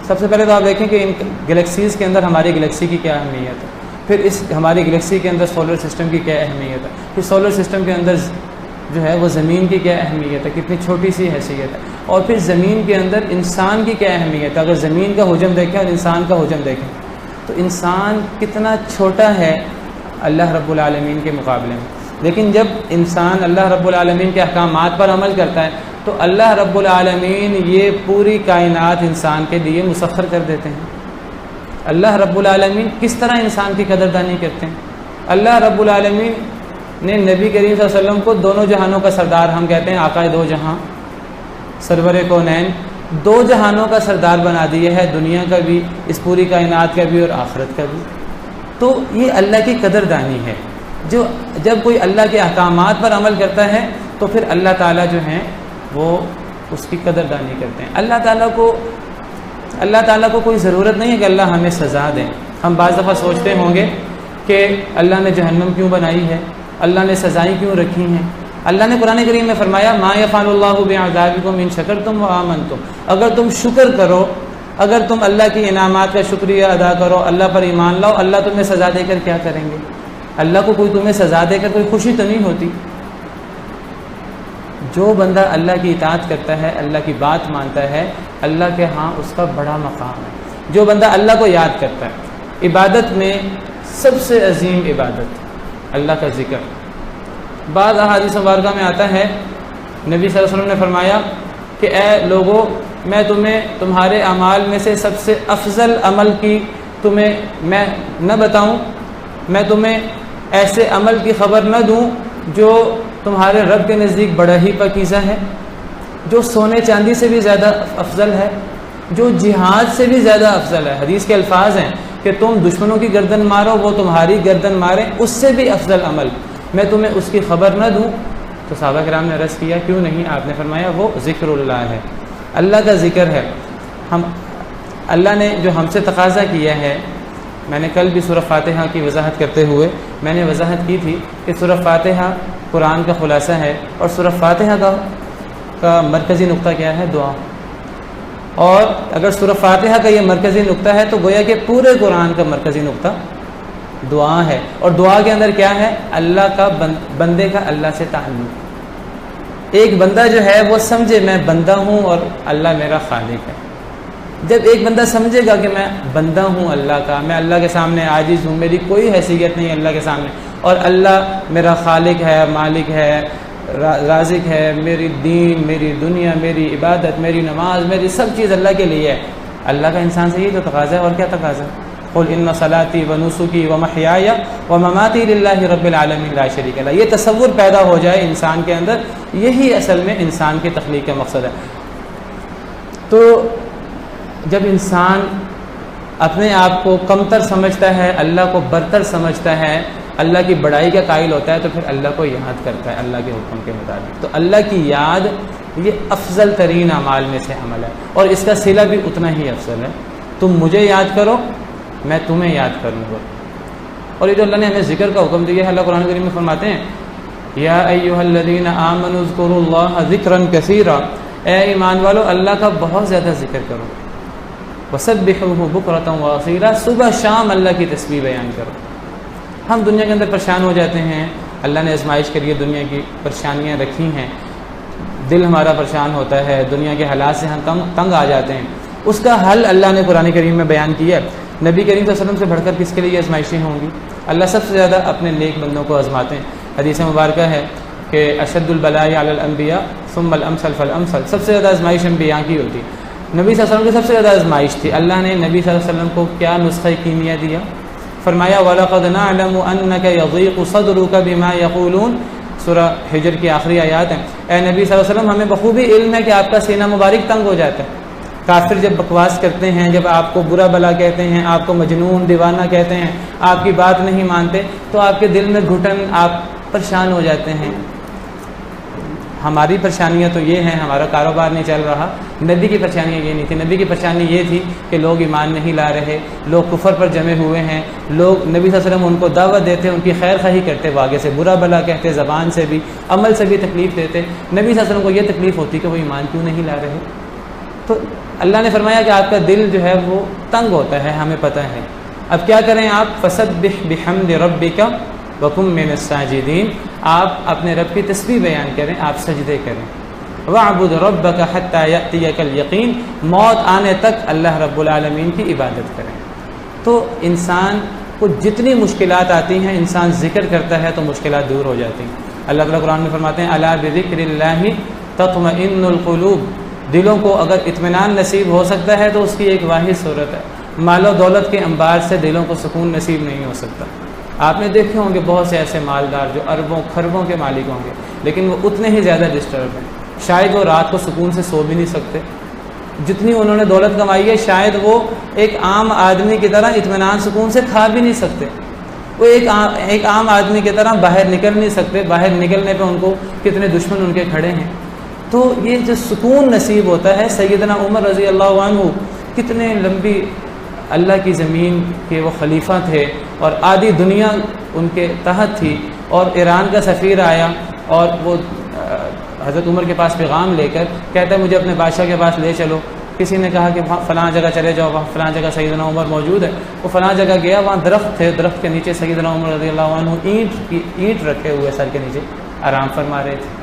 سب سے پہلے تو آپ دیکھیں کہ ان گلیکسیز کے اندر ہماری گلیکسی کی کیا اہمیت ہے، پھر اس ہماری گلیکسی کے اندر سولر سسٹم کی کیا اہمیت ہے، پھر سولر سسٹم کے اندر جو ہے وہ زمین کی کیا اہمیت ہے، کتنی چھوٹی سی حیثیت ہے، اور پھر زمین کے اندر انسان کی کیا اہمیت ہے. اگر زمین کا حجم دیکھیں اور انسان کا حجم دیکھیں تو انسان کتنا چھوٹا ہے اللہ رب العالمین کے مقابلے میں. لیکن جب انسان اللہ رب العالمین کے احکامات پر عمل کرتا ہے تو اللہ رب العالمین یہ پوری کائنات انسان کے لیے مسخر کر دیتے ہیں. اللہ رب العالمین کس طرح انسان کی قدردانی کرتے ہیں. اللہ رب العالمین نے نبی کریم صلی اللہ علیہ وسلم کو دونوں جہانوں کا سردار، ہم کہتے ہیں آقا دو جہاں، سرور کونین، دو جہانوں کا سردار بنا دیا ہے، دنیا کا بھی، اس پوری کائنات کا بھی اور آخرت کا بھی. تو یہ اللہ کی قدردانی ہے. جو جب کوئی اللہ کے احکامات پر عمل کرتا ہے تو پھر اللہ تعالیٰ جو ہیں وہ اس کی قدردانی کرتے ہیں. اللہ تعالیٰ کو کوئی ضرورت نہیں ہے کہ اللہ ہمیں سزا دیں. ہم بعض دفعہ سوچتے ہوں گے کہ اللہ نے جہنم کیوں بنائی ہے، اللہ نے سزائیں کیوں رکھی ہیں. اللہ نے قرآن کریم میں فرمایا ما یفعل اللہ بعذابکم ان شکرتم وآمنتم. اگر تم شکر کرو، اگر تم اللہ کی انعامات کا شکریہ ادا کرو، اللہ پر ایمان لاؤ، اللہ تمہیں سزا دے کر کیا کریں گے. اللہ کو کوئی تمہیں سزا دے کر کوئی خوشی تو نہیں ہوتی. جو بندہ اللہ کی اطاعت کرتا ہے، اللہ کی بات مانتا ہے، اللہ کے ہاں اس کا بڑا مقام ہے. جو بندہ اللہ کو یاد کرتا ہے، عبادت میں سب سے عظیم عبادت اللہ کا ذکر. بعض احادیث مبارکہ میں آتا ہے نبی صلی اللہ علیہ وسلم نے فرمایا کہ اے لوگو، میں تمہیں تمہارے اعمال میں سے سب سے افضل عمل کی تمہیں میں نہ بتاؤں، میں تمہیں ایسے عمل کی خبر نہ دوں جو تمہارے رب کے نزدیک بڑا ہی پاکیزہ ہے، جو سونے چاندی سے بھی زیادہ افضل ہے، جو جہاد سے بھی زیادہ افضل ہے. حدیث کے الفاظ ہیں کہ تم دشمنوں کی گردن مارو، وہ تمہاری گردن ماریں، اس سے بھی افضل عمل میں تمہیں اس کی خبر نہ دوں. تو صحابہ کرام نے عرض کیا کیوں نہیں؟ آپ نے فرمایا وہ ذکر اللہ ہے، اللہ کا ذکر ہے. اللہ نے جو ہم سے تقاضا کیا ہے، میں نے کل بھی سورہ فاتحہ کی وضاحت کرتے ہوئے میں نے وضاحت کی تھی کہ سورہ فاتحہ قرآن کا خلاصہ ہے، اور سورہ فاتحہ کا مرکزی نقطہ کیا ہے؟ دعا. اور اگر سورہ فاتحہ کا یہ مرکزی نقطہ ہے تو گویا کہ پورے قرآن کا مرکزی نقطہ دعا ہے، اور دعا کے اندر کیا ہے؟ اللہ کا بندے کا اللہ سے تعلق۔ ایک بندہ جو ہے وہ سمجھے میں بندہ ہوں اور اللہ میرا خالق ہے۔ جب ایک بندہ سمجھے گا کہ میں بندہ ہوں اللہ کا، میں اللہ کے سامنے عاجز ہوں، میری کوئی حیثیت نہیں اللہ کے سامنے، اور اللہ میرا خالق ہے، مالک ہے، رازق ہے، میری دین، میری دنیا، میری عبادت، میری نماز، میری سب چیز اللہ کے لیے ہے۔ اللہ کا انسان سے یہ تو تقاضا ہے، اور کیا تقاضا؟ قل ان صلاتی و نسکی و محیای و مماتی للہ رب العالمین لا شریک لہ۔ یہ تصور پیدا ہو جائے انسان کے اندر، یہی اصل میں انسان کی تخلیق کا مقصد ہے۔ تو جب انسان اپنے آپ کو کمتر سمجھتا ہے، اللہ کو برتر سمجھتا ہے، اللہ کی بڑائی کا قائل ہوتا ہے، تو پھر اللہ کو یاد کرتا ہے اللہ کے حکم کے مطابق۔ تو اللہ کی یاد یہ افضل ترین اعمال میں سے عمل ہے، اور اس کا صلہ بھی اتنا ہی افضل ہے۔ تم مجھے یاد کرو، میں تمہیں یاد کروں گا۔ اور یہ جو اللہ نے ہمیں ذکر کا حکم دیا ہے، اللہ قرآن کریم میں فرماتے ہیں یا ایھا الذین آمنوا اذکروا اللہ ذکرا کثیرا، اے ایمان والو اللہ کا بہت زیادہ ذکر کرو، وسبحوہ بکرۃ واصیلا، صبح شام اللہ کی تسبیح بیان کرو۔ ہم دنیا کے اندر پریشان ہو جاتے ہیں، اللہ نے آزمائش کے لیے دنیا کی پریشانیاں رکھی ہیں، دل ہمارا پریشان ہوتا ہے، دنیا کے حالات سے ہم تنگ آ جاتے ہیں۔ اس کا حل اللہ نے قرآن کریم میں بیان کیا ہے۔ نبی کریم صلی اللہ علیہ وسلم سے بڑھ کر کس کے لیے یہ آزمائشیں ہوں گی؟ اللہ سب سے زیادہ اپنے نیک بندوں کو آزماتے ہیں۔ حدیث مبارکہ ہے کہ اشد البلاء علی الانبیاء ثم الامثل فالامثل، سب سے زیادہ آزمائش انبیاء کی ہوتی ہے۔ نبی صلی اللہ علیہ وسلم کی سب سے زیادہ آزمائش تھی۔ اللہ نے نبی صلی اللہ علیہ وسلم کو کیا نسخہ کیمیا دیا؟ فرمایا وَلَقَدْ نَعْلَمُ أَنَّكَ يَضِيقُ صَدْرُكَ بِمَا يَقُولُونَ، سورہ حجر کی آخری آیات ہیں۔ اے نبی صلی اللہ علیہ وسلم، ہمیں بخوبی علم ہے کہ آپ کا سینہ مبارک تنگ ہو جاتا ہے۔ کافر جب بکواس کرتے ہیں، جب آپ کو برا بلا کہتے ہیں، آپ کو مجنون دیوانہ کہتے ہیں، آپ کی بات نہیں مانتے، تو آپ کے دل میں گھٹن، آپ پریشان ہو جاتے ہیں۔ ہماری پریشانیاں تو یہ ہیں، ہمارا کاروبار نہیں چل رہا۔ نبی کی پریشانیاں یہ نہیں تھی۔ نبی کی پریشانی یہ تھی کہ لوگ ایمان نہیں لا رہے، لوگ کفر پر جمے ہوئے ہیں، لوگ نبی صلی اللہ علیہ وسلم ان کو دعوت دیتے، ان کی خیر خواہی کرتے، واگے سے برا بلا کہتے، زبان سے بھی، عمل سے بھی تکلیف دیتے۔ نبی صلی اللہ علیہ وسلم کو یہ تکلیف ہوتی کہ وہ ایمان کیوں نہیں لا رہے۔ تو اللہ نے فرمایا کہ آپ کا دل جو ہے وہ تنگ ہوتا ہے، ہمیں پتہ ہے۔ اب کیا کریں آپ؟ فسبح بحمد ربک وکن من الساجدین، آپ اپنے رب کی تسبیح بیان کریں، آپ سجدے کریں۔ وَاعْبُدْ رَبَّكَ حَتَّى يَأْتِيَكَ الْيَقِينُ، موت آنے تک اللہ رب العالمین کی عبادت کریں۔ تو انسان کو جتنی مشکلات آتی ہیں، انسان ذکر کرتا ہے تو مشکلات دور ہو جاتی ہیں۔ اللہ تعالیٰ قرآن میں فرماتے ہیں الا بذکر اللہ تطمئن القلوب، دلوں کو اگر اطمینان نصیب ہو سکتا ہے تو اس کی ایک واحد صورت ہے، مال و دولت کے انبار سے دلوں کو سکون نصیب نہیں ہو سکتا۔ آپ نے دیکھے ہوں گے بہت سے ایسے مالدار جو اربوں خربوں کے مالک ہوں گے، لیکن وہ اتنے ہی زیادہ ڈسٹرب ہیں، شاید وہ رات کو سکون سے سو بھی نہیں سکتے۔ جتنی انہوں نے دولت کمائی ہے، شاید وہ ایک عام آدمی کی طرح اطمینان سکون سے کھا بھی نہیں سکتے، وہ ایک عام آدمی کی طرح باہر نکل نہیں سکتے، باہر نکلنے پہ ان کو کتنے دشمن ان کے کھڑے ہیں۔ تو یہ جو سکون نصیب ہوتا ہے، سیدنا عمر رضی اللہ عنہ کتنے لمبی اللہ کی زمین کے وہ خلیفہ تھے، اور آدھی دنیا ان کے تحت تھی، اور ایران کا سفیر آیا اور وہ حضرت عمر کے پاس پیغام لے کر کہتا ہے مجھے اپنے بادشاہ کے پاس لے چلو۔ کسی نے کہا کہ وہاں فلاں جگہ چلے جاؤ، وہاں فلاں جگہ سیدنا عمر موجود ہے۔ وہ فلاں جگہ گیا، وہاں درخت تھے، درخت کے نیچے سیدنا عمر رضی اللہ عنہ اینٹ رکھے ہوئے سر کے نیچے آرام فرما رہے تھے۔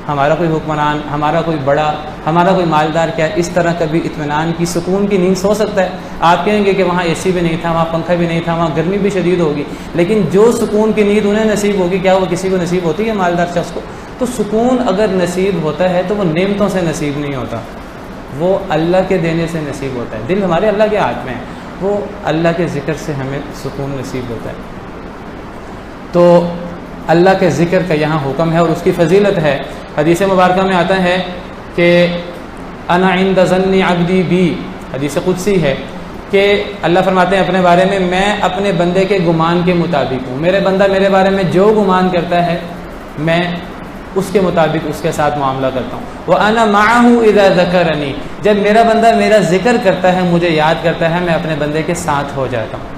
ہمارا کوئی حکمران، ہمارا کوئی بڑا، ہمارا کوئی مالدار کیا اس طرح کبھی اطمینان کی سکون کی نیند سو سکتا ہے؟ آپ کہیں گے کہ وہاں اے سی بھی نہیں تھا، وہاں پنکھا بھی نہیں تھا، وہاں گرمی بھی شدید ہوگی، لیکن جو سکون کی نیند انہیں نصیب ہوگی کیا وہ کسی کو نصیب ہوتی ہے مالدار شخص کو؟ تو سکون اگر نصیب ہوتا ہے تو وہ نعمتوں سے نصیب نہیں ہوتا، وہ اللہ کے دینے سے نصیب ہوتا ہے۔ دل ہمارے اللہ کے ہاتھ میں ہے، وہ اللہ کے ذکر سے ہمیں سکون نصیب ہوتا ہے۔ تو اللہ کے ذکر کا یہاں حکم ہے اور اس کی فضیلت ہے۔ حدیث مبارکہ میں آتا ہے کہ انا عند ظن عبدی بی، حدیث قدسی ہے کہ اللہ فرماتے ہیں اپنے بارے میں اپنے بندے کے گمان کے مطابق ہوں، میرے بندہ میرے بارے میں جو گمان کرتا ہے میں اس کے مطابق اس کے ساتھ معاملہ کرتا ہوں۔ وَأَنَا مَعَهُ إِذَا ذَكَرَنِي، جب میرا بندہ میرا ذکر کرتا ہے، مجھے یاد کرتا ہے، میں اپنے بندے کے ساتھ ہو جاتا ہوں۔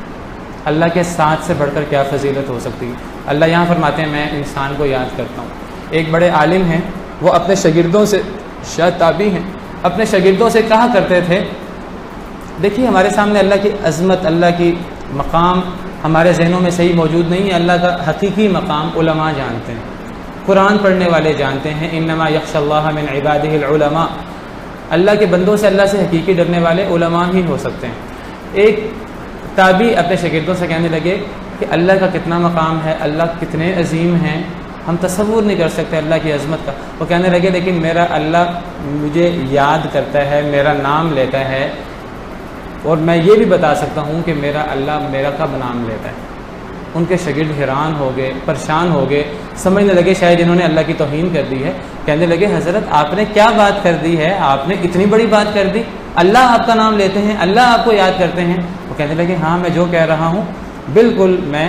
اللہ کے ساتھ سے بڑھ کر کیا فضیلت ہو سکتی ہے؟ اللہ یہاں فرماتے ہیں میں انسان کو یاد کرتا ہوں۔ ایک بڑے عالم ہیں، وہ اپنے شاگردوں سے، شاید تابعی ہیں، اپنے شاگردوں سے کہا کرتے تھے، دیکھیے ہمارے سامنے اللہ کی عظمت، اللہ کی مقام ہمارے ذہنوں میں صحیح موجود نہیں ہے۔ اللہ کا حقیقی مقام علماء جانتے ہیں، قرآن پڑھنے والے جانتے ہیں۔ انما یخشى اللہ من عبادہ العلماء، اللہ کے بندوں سے اللہ سے حقیقی ڈرنے والے علماء ہی ہو سکتے ہیں۔ ایک تابعی اپنے شاگردوں سے کہنے لگے کہ اللہ کا کتنا مقام ہے، اللہ کتنے عظیم ہیں، ہم تصور نہیں کر سکتے اللہ کی عظمت کا۔ وہ کہنے لگے لیکن میرا اللہ مجھے یاد کرتا ہے، میرا نام لیتا ہے، اور میں یہ بھی بتا سکتا ہوں کہ میرا اللہ میرا کب نام لیتا ہے۔ ان کے شاگرد حیران ہو گئے، پریشان ہو گئے، سمجھنے لگے شاید انہوں نے اللہ کی توہین کر دی ہے۔ کہنے لگے حضرت آپ نے کیا بات کر دی ہے، آپ نے اتنی بڑی بات کر دی، اللہ آپ کا نام لیتے ہیں، اللہ آپ کو یاد کرتے ہیں۔ وہ کہنے لگے ہاں میں جو کہہ رہا ہوں بالکل میں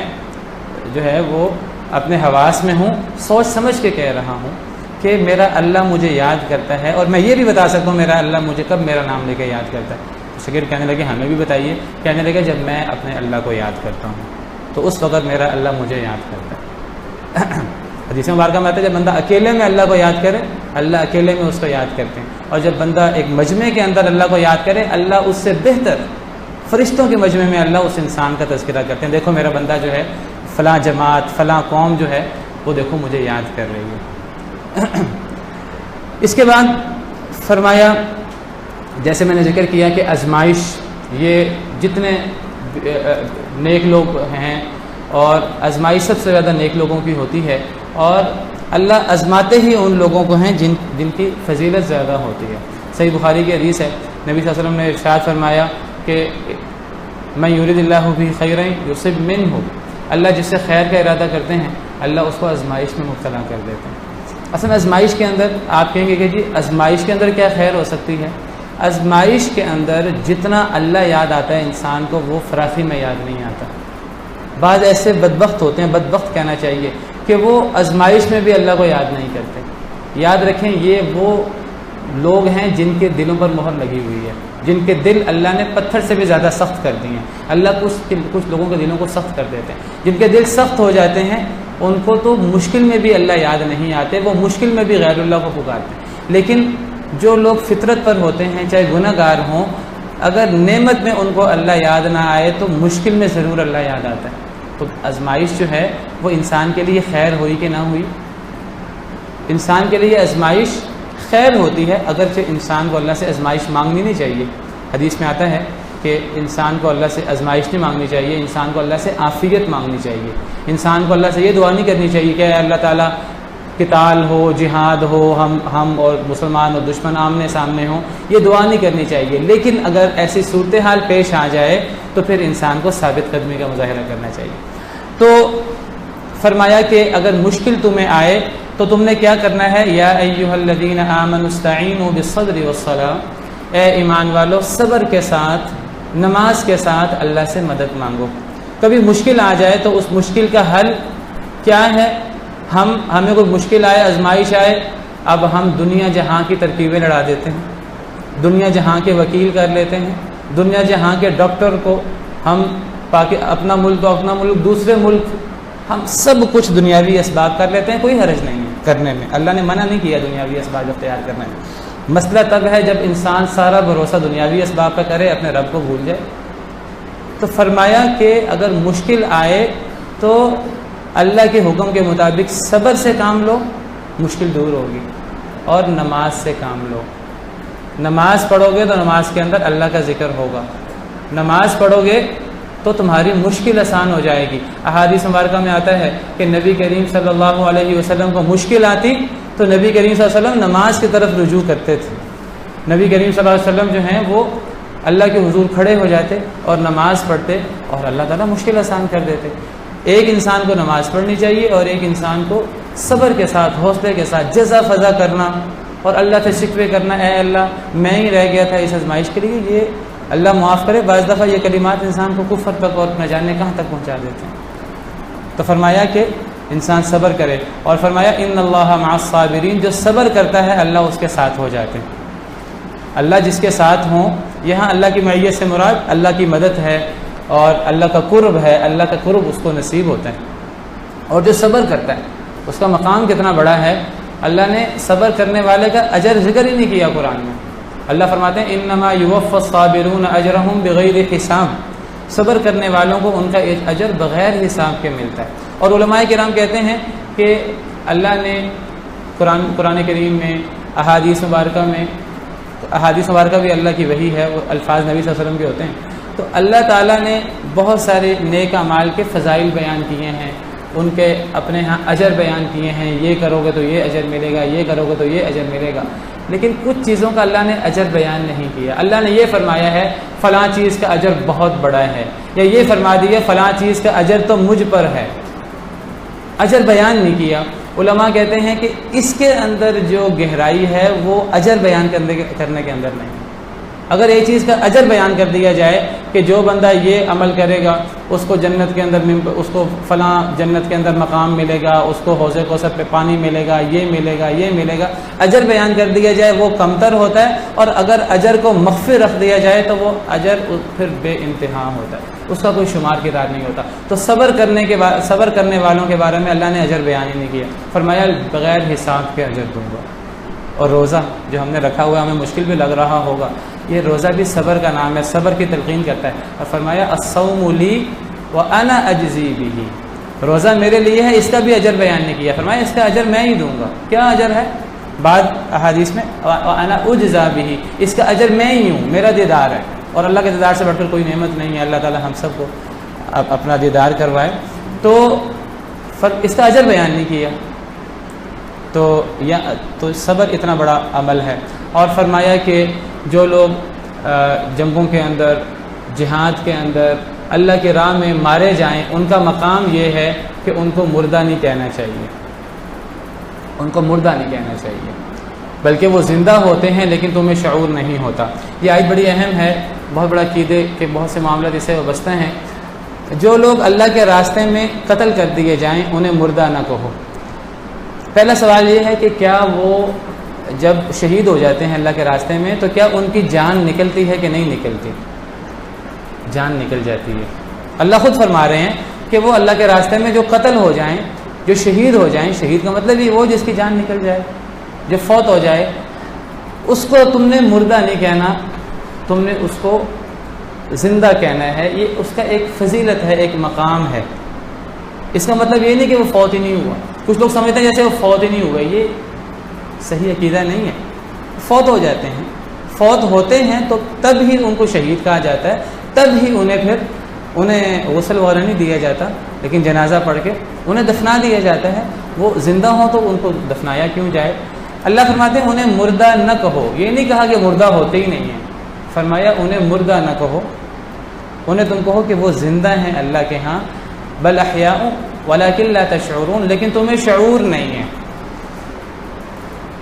جو ہے وہ اپنے حواس میں ہوں، سوچ سمجھ کے کہہ رہا ہوں کہ میرا اللہ مجھے یاد کرتا ہے، اور میں یہ بھی بتا سکتا ہوں میرا اللہ مجھے کب میرا نام لے کے یاد کرتا ہے۔ شاگرد کہنے لگے ہمیں بھی بتائیے۔ کہنے لگے جب میں اپنے اللہ کو یاد کرتا ہوں تو اس وقت میرا اللہ مجھے یاد کرتا ہے۔ حدیث مبارکہ میں آتا ہے جب بندہ اکیلے میں اللہ کو یاد کرے اللہ اکیلے میں اس کو یاد کرتے ہیں، اور جب بندہ ایک مجمع کے اندر اللہ کو یاد کرے اللہ اس سے بہتر فرشتوں کے مجمع میں اللہ اس انسان کا تذکرہ کرتے ہیں۔ دیکھو میرا بندہ جو ہے فلاں جماعت فلاں قوم جو ہے وہ دیکھو مجھے یاد کر رہی ہے۔ اس کے بعد فرمایا جیسے میں نے ذکر کیا کہ آزمائش، یہ جتنے نیک لوگ ہیں اور آزمائش سب سے زیادہ نیک لوگوں کی ہوتی ہے، اور اللہ آزماتے ہی ان لوگوں کو ہیں جن کی فضیلت زیادہ ہوتی ہے۔ صحیح بخاری کی حدیث ہے، نبی صلی اللہ علیہ وسلم نے ارشاد فرمایا کہ من یرید اللہ بہ خیرا یصب منہ، اللہ جس سے خیر کا ارادہ کرتے ہیں اللہ اس کو آزمائش میں مبتلا کر دیتے ہیں۔ اصل میں آزمائش کے اندر آپ کہیں گے کہ جی آزمائش کے اندر کیا خیر ہو سکتی ہے؟ آزمائش کے اندر جتنا اللہ یاد آتا ہے انسان کو وہ فراخی میں یاد نہیں آتا۔ بعض ایسے بدبخت ہوتے ہیں، بدبخت کہنا چاہیے، کہ وہ آزمائش میں بھی اللہ کو یاد نہیں کرتے۔ یاد رکھیں یہ وہ لوگ ہیں جن کے دلوں پر مہر لگی ہوئی ہے، جن کے دل اللہ نے پتھر سے بھی زیادہ سخت کر دیے ہیں۔ اللہ کچھ لوگوں کے دلوں کو سخت کر دیتے ہیں، جن کے دل سخت ہو جاتے ہیں ان کو تو مشکل میں بھی اللہ یاد نہیں آتے، وہ مشکل میں بھی غیر اللہ کو پکارتے ہیں۔ لیکن جو لوگ فطرت پر ہوتے ہیں چاہے گناہ گار ہوں، اگر نعمت میں ان کو اللہ یاد نہ آئے تو مشکل میں ضرور اللہ یاد آتا ہے۔ تو آزمائش جو ہے وہ انسان کے لیے خیر ہوئی کہ نہ ہوئی؟ انسان کے لیے آزمائش خیر ہوتی ہے، اگرچہ انسان کو اللہ سے آزمائش مانگنی نہیں چاہیے۔ حدیث میں آتا ہے کہ انسان کو اللہ سے آزمائش نہیں مانگنی چاہیے، انسان کو اللہ سے عافیت مانگنی چاہیے۔ انسان کو اللہ سے یہ دعا نہیں کرنی چاہیے کہ اے اللہ تعالیٰ قتال ہو، جہاد ہو، ہم اور مسلمان اور دشمن آمنے سامنے ہوں، یہ دعا نہیں کرنی چاہیے۔ لیکن اگر ایسی صورتحال پیش آ جائے تو پھر انسان کو ثابت قدمی کا مظاہرہ کرنا چاہیے۔ تو فرمایا کہ اگر مشکل تمہیں آئے تو تم نے کیا کرنا ہے؟ یا ایھا الذین آمنوا استعینوا بالصبر والصلاۃ، اے ایمان والو صبر کے ساتھ نماز کے ساتھ اللہ سے مدد مانگو۔ کبھی مشکل آ جائے تو اس مشکل کا حل کیا ہے؟ ہمیں کوئی مشکل آئے، آزمائش آئے، اب ہم دنیا جہاں کی ترکیبیں لڑا دیتے ہیں، دنیا جہاں کے وکیل کر لیتے ہیں، دنیا جہاں کے ڈاکٹر کو ہم اپنا ملک تو اپنا ملک دوسرے ملک، ہم سب کچھ دنیاوی اسباب کر لیتے ہیں، کوئی حرج نہیں ہے کرنے میں، اللہ نے منع نہیں کیا دنیاوی اسباب اختیار کرنے میں۔ مسئلہ تب ہے جب انسان سارا بھروسہ دنیاوی اسباب پہ کرے، اپنے رب کو بھول جائے۔ تو فرمایا کہ اگر مشکل آئے تو اللہ کے حکم کے مطابق صبر سے کام لو، مشکل دور ہوگی، اور نماز سے کام لو۔ نماز پڑھو گے تو نماز کے اندر اللہ کا ذکر ہوگا، نماز پڑھو گے تو تمہاری مشکل آسان ہو جائے گی۔ احادیث مبارکہ میں آتا ہے کہ نبی کریم صلی اللہ علیہ وسلم کو مشکل آتی تو نبی کریم صلی اللہ علیہ وسلم نماز کی طرف رجوع کرتے تھے۔ نبی کریم صلی اللہ علیہ وسلم جو ہیں وہ اللہ کے حضور کھڑے ہو جاتے اور نماز پڑھتے، اور اللہ تعالیٰ مشکل آسان کر دیتے۔ ایک انسان کو نماز پڑھنی چاہیے، اور ایک انسان کو صبر کے ساتھ حوصلے کے ساتھ جزا فضا کرنا اور اللہ سے شکوے کرنا، اے اللہ میں ہی رہ گیا تھا اس آزمائش کے لیے، یہ اللہ معاف کرے۔ بعض دفعہ یہ کلمات انسان کو کفر تک اور نہ جانے کہاں تک پہنچا دیتے ہیں۔ تو فرمایا کہ انسان صبر کرے، اور فرمایا ان اللہ مع الصابرین، جو صبر کرتا ہے اللہ اس کے ساتھ ہو جاتے ہیں۔ اللہ جس کے ساتھ ہوں، یہاں اللہ کی معیت سے مراد اللہ کی مدد ہے اور اللہ کا قرب ہے، اللہ کا قرب اس کو نصیب ہوتا ہے۔ اور جو صبر کرتا ہے اس کا مقام کتنا بڑا ہے، اللہ نے صبر کرنے والے کا اجر ذکر ہی نہیں کیا قرآن میں۔ اللہ فرماتے ہیں انما یوفی الصابرون اجرهم بغیر حساب، صبر کرنے والوں کو ان کا ایک اجر بغیر حساب کے ملتا ہے۔ اور علماء کرام کہتے ہیں کہ اللہ نے قرآن کریم میں احادیث مبارکہ میں، احادیث مبارکہ بھی اللہ کی وحی ہے، وہ الفاظ نبی صلی اللہ علیہ وسلم کے ہوتے ہیں، تو اللہ تعالیٰ نے بہت سارے نیک اعمال کے فضائل بیان کیے ہیں، ان کے اپنے ہاں اجر بیان کیے ہیں، یہ کرو گے تو یہ اجر ملے گا، یہ کرو گے تو یہ اجر ملے گا، لیکن کچھ چیزوں کا اللہ نے اجر بیان نہیں کیا۔ اللہ نے یہ فرمایا ہے فلاں چیز کا اجر بہت بڑا ہے، یا یہ فرما دیا فلاں چیز کا اجر تو مجھ پر ہے، اجر بیان نہیں کیا۔ علماء کہتے ہیں کہ اس کے اندر جو گہرائی ہے وہ اجر بیان کرنے کے اندر نہیں۔ اگر ایک چیز کا اجر بیان کر دیا جائے کہ جو بندہ یہ عمل کرے گا اس کو جنت کے اندر، اس کو فلاں جنت کے اندر مقام ملے گا، اس کو حوض کوثر پہ پانی ملے گا، یہ ملے گا، یہ ملے گا، اجر بیان کر دیا جائے وہ کمتر ہوتا ہے، اور اگر اجر کو مخفی رکھ دیا جائے تو وہ اجر پھر بے انتہا ہوتا ہے، اس کا کوئی شمار کردار نہیں ہوتا۔ تو صبر کرنے والوں کے بارے میں اللہ نے اجر بیان ہی نہیں کیا، فرمایا بغیر حساب کے اجر دوں گا۔ اور روزہ جو ہم نے رکھا ہوا ہے، ہمیں مشکل بھی لگ رہا ہوگا، یہ روزہ بھی صبر کا نام ہے، صبر کی تلقین کرتا ہے، اور فرمایا الصوم لی وانا اجزی بہ، روزہ میرے لیے ہے، اس کا بھی اجر بیان نہیں کیا، فرمایا اس کا اجر میں ہی دوں گا۔ کیا اجر ہے؟ بعد احادیث میں وانا اجزا بہ، اس کا اجر میں ہی ہوں، میرا دیدار ہے، اور اللہ کے دیدار سے بڑھ کر کوئی نعمت نہیں ہے، اللہ تعالی ہم سب کو اپنا دیدار کروائے۔ تو اس کا اجر بیان نہیں کیا، تو صبر اتنا بڑا عمل ہے۔ اور فرمایا کہ جو لوگ جنگوں کے اندر، جہاد کے اندر اللہ کی راہ میں مارے جائیں، ان کا مقام یہ ہے کہ ان کو مردہ نہیں کہنا چاہیے، ان کو مردہ نہیں کہنا چاہیے، بلکہ وہ زندہ ہوتے ہیں لیکن تمہیں شعور نہیں ہوتا۔ یہ آیت بڑی اہم ہے، بہت بڑا عقیدے کے بہت سے معاملات اس سے وابستہ ہیں۔ جو لوگ اللہ کے راستے میں قتل کر دیے جائیں انہیں مردہ نہ کہو۔ پہلا سوال یہ ہے کہ کیا وہ جب شہید ہو جاتے ہیں اللہ کے راستے میں تو کیا ان کی جان نکلتی ہے کہ نہیں نکلتی؟ جان نکل جاتی ہے۔ اللہ خود فرما رہے ہیں کہ وہ اللہ کے راستے میں جو قتل ہو جائیں، جو شہید ہو جائیں، شہید کا مطلب یہ وہ جس کی جان نکل جائے، جو فوت ہو جائے، اس کو تم نے مردہ نہیں کہنا، تم نے اس کو زندہ کہنا ہے۔ یہ اس کا ایک فضیلت ہے، ایک مقام ہے۔ اس کا مطلب یہ نہیں کہ وہ فوت ہی نہیں ہوا۔ کچھ لوگ سمجھتے ہیں جیسے وہ فوت ہی نہیں ہوئے، یہ صحیح عقیدہ نہیں ہے۔ فوت ہو جاتے ہیں، فوت ہوتے ہیں تو تب ہی ان کو شہید کہا جاتا ہے، تب ہی انہیں غسل وغیرہ نہیں دیا جاتا، لیکن جنازہ پڑھ کے انہیں دفنا دیا جاتا ہے۔ وہ زندہ ہوں تو ان کو دفنایا کیوں جائے؟ اللہ فرماتے ہیں انہیں مردہ نہ کہو، یہ نہیں کہا کہ مردہ ہوتے ہی نہیں ہیں، فرمایا انہیں مردہ نہ کہو، انہیں تم کہو کہ وہ زندہ ہیں اللہ کے ہاں، بل احیاء ولکن لا تشعرون، لیکن تمہیں شعور نہیں ہے۔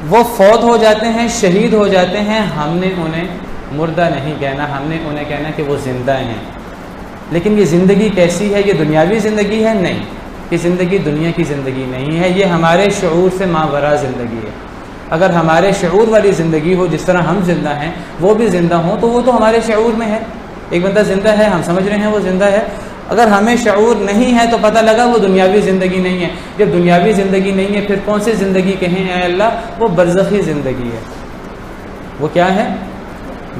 وہ فوت ہو جاتے ہیں، شہید ہو جاتے ہیں، ہم نے انہیں مردہ نہیں کہنا، ہم نے انہیں کہنا کہ وہ زندہ ہیں۔ لیکن یہ زندگی کیسی ہے؟ یہ دنیاوی زندگی ہے؟ نہیں، یہ زندگی دنیا کی زندگی نہیں ہے، یہ ہمارے شعور سے ماوراء زندگی ہے۔ اگر ہمارے شعور والی زندگی ہو، جس طرح ہم زندہ ہیں وہ بھی زندہ ہوں، تو وہ تو ہمارے شعور میں ہے۔ ایک بندہ زندہ ہے، ہم سمجھ رہے ہیں وہ زندہ ہے، اگر ہمیں شعور نہیں ہے تو پتہ لگا وہ دنیاوی زندگی نہیں ہے۔ جب دنیاوی زندگی نہیں ہے پھر کون سی زندگی کہیں اے اللہ؟ وہ برزخی زندگی ہے۔ وہ کیا ہے؟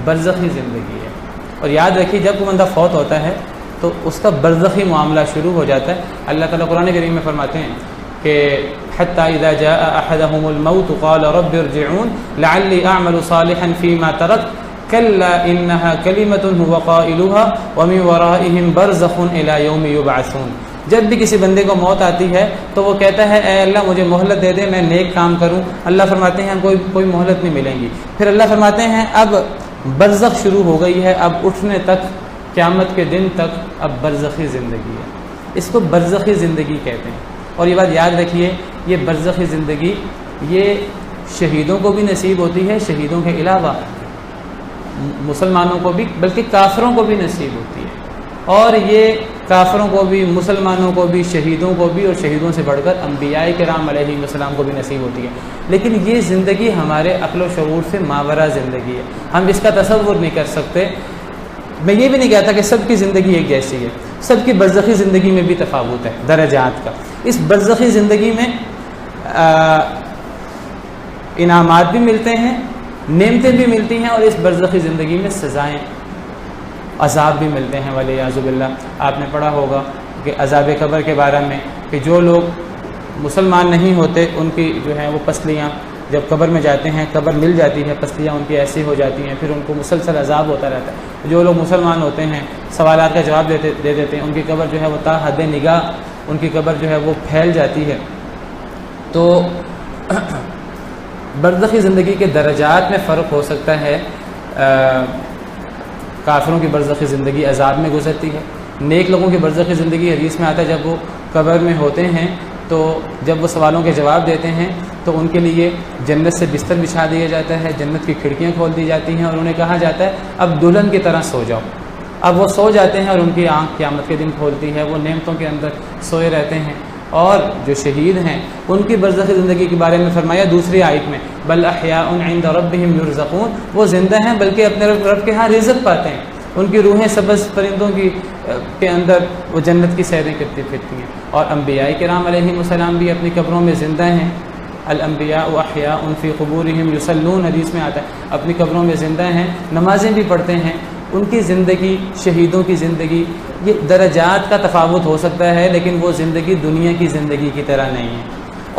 برزخی زندگی ہے۔ اور یاد رکھیے جب کوئی بندہ فوت ہوتا ہے تو اس کا برزخی معاملہ شروع ہو جاتا ہے۔ اللہ تعالیٰ قرآن کریم میں فرماتے ہیں کہ حتى اذا جاء احدهم الموت قال رب ارجعون لعلی اعمل صالحا فيما تركت كلا انها كلمة هو قائلها ومن ورائهم برزخ الى يوم يبعثون۔ جب بھی کسی بندے کو موت آتی ہے تو وہ کہتا ہے اے اللہ مجھے مہلت دے دے، میں نیک کام کروں۔ اللہ فرماتے ہیں کوئی مہلت نہیں ملیں گی۔ پھر اللہ فرماتے ہیں اب برزخ شروع ہو گئی ہے، اب اٹھنے تک، قیامت کے دن تک اب برزخی زندگی ہے۔ اس کو برزخی زندگی کہتے ہیں۔ اور یہ بات یاد رکھیے، یہ برزخی زندگی یہ شہیدوں کو بھی نصیب ہوتی ہے، شہیدوں کے علاوہ مسلمانوں کو بھی، بلکہ کافروں کو بھی نصیب ہوتی ہے۔ اور یہ کافروں کو بھی، مسلمانوں کو بھی، شہیدوں کو بھی، اور شہیدوں سے بڑھ کر انبیاء کرام علیہ السلام کو بھی نصیب ہوتی ہے۔ لیکن یہ زندگی ہمارے عقل و شعور سے ماوراء زندگی ہے، ہم اس کا تصور نہیں کر سکتے۔ میں یہ بھی نہیں کہتا کہ سب کی زندگی ایک جیسی ہے، سب کی برزخی زندگی میں بھی تفاوت ہے درجات کا۔ اس برزخی زندگی میں انعامات بھی ملتے ہیں، نعمتیں بھی ملتی ہیں، اور اس برزخی زندگی میں سزائیں عذاب بھی ملتے ہیں ولیعاذ باللہ۔ آپ نے پڑھا ہوگا کہ عذاب قبر کے بارے میں کہ جو لوگ مسلمان نہیں ہوتے ان کی جو ہے وہ پسلیاں جب قبر میں جاتے ہیں، قبر مل جاتی ہے، پسلیاں ان کی ایسی ہو جاتی ہیں، پھر ان کو مسلسل عذاب ہوتا رہتا ہے۔ جو لوگ مسلمان ہوتے ہیں سوالات کا جواب دے دیتے ہیں، ان کی قبر جو ہے وہ تا حد نگاہ ان کی قبر جو ہے وہ پھیل جاتی ہے۔ تو برزخی زندگی کے درجات میں فرق ہو سکتا ہے۔ کافروں کی برزخی زندگی عذاب میں گزرتی ہے، نیک لوگوں کی برزخی زندگی حدیث میں آتا ہے جب وہ قبر میں ہوتے ہیں تو جب وہ سوالوں کے جواب دیتے ہیں تو ان کے لیے جنت سے بستر بچھا دیا جاتا ہے، جنت کی کھڑکیاں کھول دی جاتی ہیں اور انہیں کہا جاتا ہے اب دلہن کی طرح سو جاؤ۔ اب وہ سو جاتے ہیں اور ان کی آنکھ قیامت کے دن کھولتی ہے، وہ نعمتوں کے اندر سوئے رہتے ہیں۔ اور جو شہید ہیں ان کی برزخی زندگی کے بارے میں فرمایا دوسری آیت میں بل احیاء عند ربهم یرزقون، وہ زندہ ہیں بلکہ اپنے رب کے ہاں رزق پاتے ہیں، ان کی روحیں سبز پرندوں کے اندر وہ جنت کی سیریں کرتی پھرتی ہیں۔ اور انبیاء کرام علیہم السلام بھی اپنی قبروں میں زندہ ہیں۔ الانبیاء احیاء فی قبورہم یصلون، حدیث میں آتا ہے اپنی قبروں میں زندہ ہیں، نمازیں بھی پڑھتے ہیں۔ ان کی زندگی، شہیدوں کی زندگی، یہ درجات کا تفاوت ہو سکتا ہے لیکن وہ زندگی دنیا کی زندگی کی طرح نہیں ہے،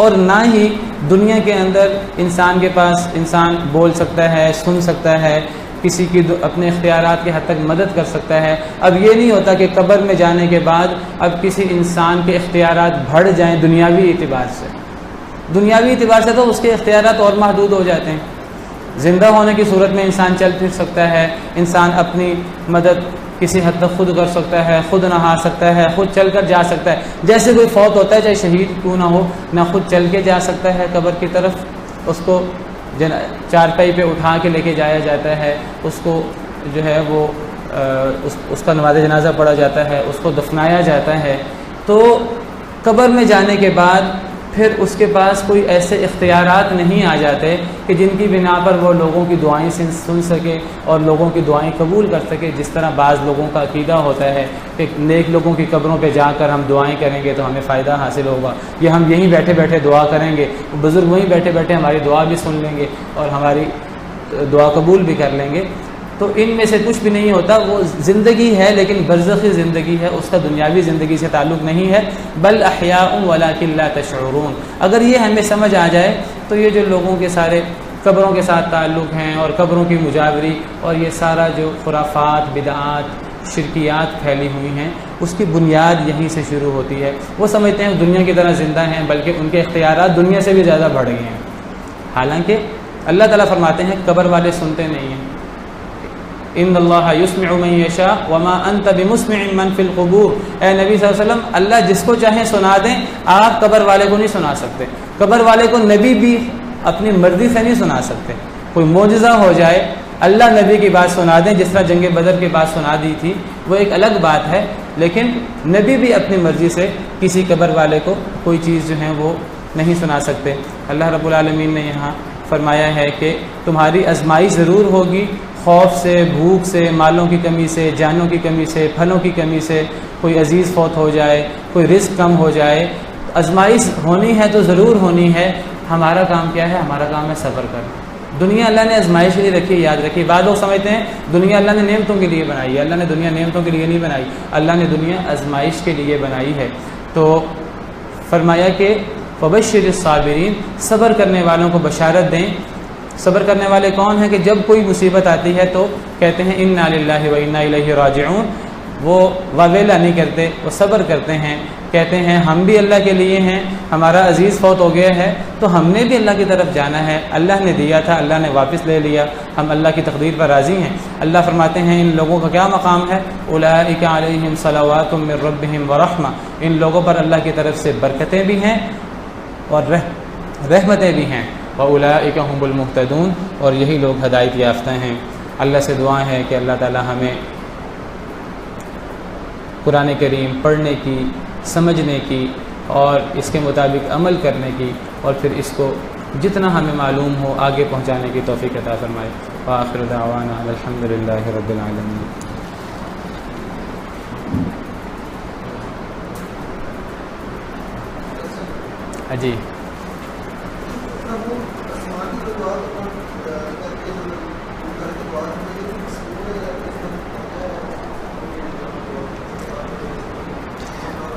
اور نہ ہی دنیا کے اندر انسان کے پاس انسان بول سکتا ہے، سن سکتا ہے، کسی کی اپنے اختیارات کے حد تک مدد کر سکتا ہے۔ اب یہ نہیں ہوتا کہ قبر میں جانے کے بعد اب کسی انسان کے اختیارات بڑھ جائیں دنیاوی اعتبار سے، دنیاوی اعتبار سے تو اس کے اختیارات اور محدود ہو جاتے ہیں۔ زندہ ہونے کی صورت میں انسان چل پھر سکتا ہے، انسان اپنی مدد کسی حد تک خود کر سکتا ہے، خود نہا سکتا ہے، خود چل کر جا سکتا ہے۔ جیسے کوئی فوت ہوتا ہے چاہے شہید کیوں نہ ہو، نہ خود چل کے جا سکتا ہے قبر کی طرف، اس کو چارپائی پہ اٹھا کے لے کے جایا جاتا ہے، اس کو جو ہے وہ اس کا نماز جنازہ پڑھا جاتا ہے، اس کو دفنایا جاتا ہے۔ تو قبر میں جانے کے بعد پھر اس کے پاس کوئی ایسے اختیارات نہیں آ جاتے کہ جن کی بنا پر وہ لوگوں کی دعائیں سن سکے اور لوگوں کی دعائیں قبول کر سکے، جس طرح بعض لوگوں کا عقیدہ ہوتا ہے کہ نیک لوگوں کی قبروں پہ جا کر ہم دعائیں کریں گے تو ہمیں فائدہ حاصل ہوگا، یا ہم یہیں بیٹھے بیٹھے دعا کریں گے، بزرگ وہیں بیٹھے بیٹھے ہماری دعا بھی سن لیں گے اور ہماری دعا قبول بھی کر لیں گے۔ تو ان میں سے کچھ بھی نہیں ہوتا، وہ زندگی ہے لیکن برزخی زندگی ہے، اس کا دنیاوی زندگی سے تعلق نہیں ہے۔ بل احیاء ولکن لا تشعرون، اگر یہ ہمیں سمجھ آ جائے تو یہ جو لوگوں کے سارے قبروں کے ساتھ تعلق ہیں اور قبروں کی مجاوری اور یہ سارا جو خرافات، بدعات، شرکیات پھیلی ہوئی ہیں، اس کی بنیاد یہیں سے شروع ہوتی ہے۔ وہ سمجھتے ہیں دنیا کی طرح زندہ ہیں بلکہ ان کے اختیارات دنیا سے بھی زیادہ بڑھ گئے ہیں، حالانکہ اللہ تعالیٰ فرماتے ہیں قبر والے سنتے نہیں ہیں۔ ان اللہ یسمع من یشاء وما انت بمسمع من فی القبور، اے نبی صلی اللہ علیہ وسلم اللہ جس کو چاہیں سنا دیں، آپ قبر والے کو نہیں سنا سکتے۔ قبر والے کو نبی بھی اپنی مرضی سے نہیں سنا سکتے، کوئی معجزہ ہو جائے اللہ نبی کی بات سنا دیں، جس طرح جنگ بدر کی بات سنا دی تھی، وہ ایک الگ بات ہے، لیکن نبی بھی اپنی مرضی سے کسی قبر والے کو کوئی چیز جو ہے وہ نہیں سنا سکتے۔ اللہ رب العالمین نے یہاں فرمایا ہے کہ تمہاری آزمائش ضرور ہوگی، خوف سے، بھوک سے، مالوں کی کمی سے، جانوں کی کمی سے، پھلوں کی کمی سے، کوئی عزیز فوت ہو جائے، کوئی رزق کم ہو جائے، آزمائش ہونی ہے تو ضرور ہونی ہے۔ ہمارا کام کیا ہے؟ ہمارا کام ہے صبر کرنا۔ دنیا اللہ نے آزمائش کے لیے رکھی ہے، یاد رکھیے۔ بعض لوگ سمجھتے ہیں دنیا اللہ نے نعمتوں کے لیے بنائی ہے، اللہ نے دنیا نعمتوں کے لیے نہیں بنائی، اللہ نے دنیا آزمائش کے لیے بنائی ہے۔ تو فرمایا کہ فبشر الصابرین، صبر کرنے والوں کو بشارت دیں۔ صبر کرنے والے کون ہیں؟ کہ جب کوئی مصیبت آتی ہے تو کہتے ہیں انا للہ و انا الیہ راجعون، وہ واویلا نہیں کرتے، وہ صبر کرتے ہیں، کہتے ہیں ہم بھی اللہ کے لیے ہیں، ہمارا عزیز فوت ہو گیا ہے تو ہم نے بھی اللہ کی طرف جانا ہے، اللہ نے دیا تھا، اللہ نے واپس لے لیا، ہم اللہ کی تقدیر پر راضی ہیں۔ اللہ فرماتے ہیں ان لوگوں کا کیا مقام ہے؟ اولئک علیہم صلوات من ربہم ورحمہ، ان لوگوں پر اللہ کی طرف سے برکتیں بھی ہیں اور رحمتیں بھی ہیں۔ وَأُولَئِكَ هُمُ الْمُهْتَدُونَ، اور یہی لوگ ہدایت یافتہ ہیں۔ اللہ سے دعا ہے کہ اللہ تعالی ہمیں قرآن کریم پڑھنے کی، سمجھنے کی اور اس کے مطابق عمل کرنے کی، اور پھر اس کو جتنا ہمیں معلوم ہو آگے پہنچانے کی توفیق عطا فرمائے۔ وآخر دعوانا الحمد للہ رب العالمین۔ جی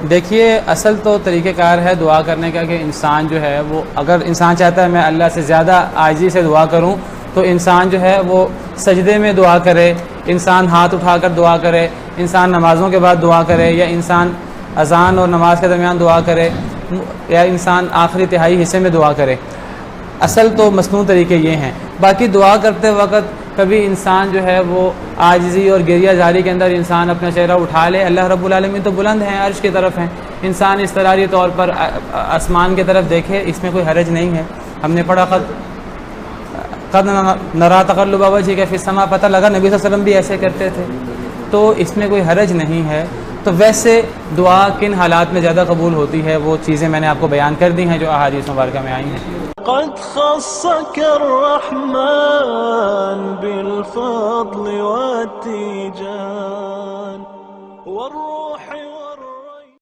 دیکھیے اصل تو طریقہ کار ہے دعا کرنے کا کہ انسان جو ہے وہ اگر انسان چاہتا ہے میں اللہ سے زیادہ عاجزی سے دعا کروں تو انسان جو ہے وہ سجدے میں دعا کرے، انسان ہاتھ اٹھا کر دعا کرے، انسان نمازوں کے بعد دعا کرے، یا انسان اذان اور نماز کے درمیان دعا کرے، یا انسان آخری تہائی حصے میں دعا کرے۔ اصل تو مصنون طریقے یہ ہیں۔ باقی دعا کرتے وقت کبھی انسان جو ہے وہ عاجزی اور گریہ زاری کے اندر انسان اپنا چہرہ اٹھا لے، اللہ رب العالمین تو بلند ہیں، عرش کی طرف ہیں، انسان اس طرح طور پر آسمان کی طرف دیکھے، اس میں کوئی حرج نہیں ہے۔ ہم نے پڑھا قد نرا تقلب وجهک فی السماء، پتہ لگا نبی صلی اللہ علیہ وسلم بھی ایسے کرتے تھے، تو اس میں کوئی حرج نہیں ہے۔ تو ویسے دعا کن حالات میں زیادہ قبول ہوتی ہے وہ چیزیں میں نے آپ کو بیان کر دی ہیں جو احادیث مبارکہ میں آئی ہیں۔ قد خصك الرحمن بالفضل والتيجان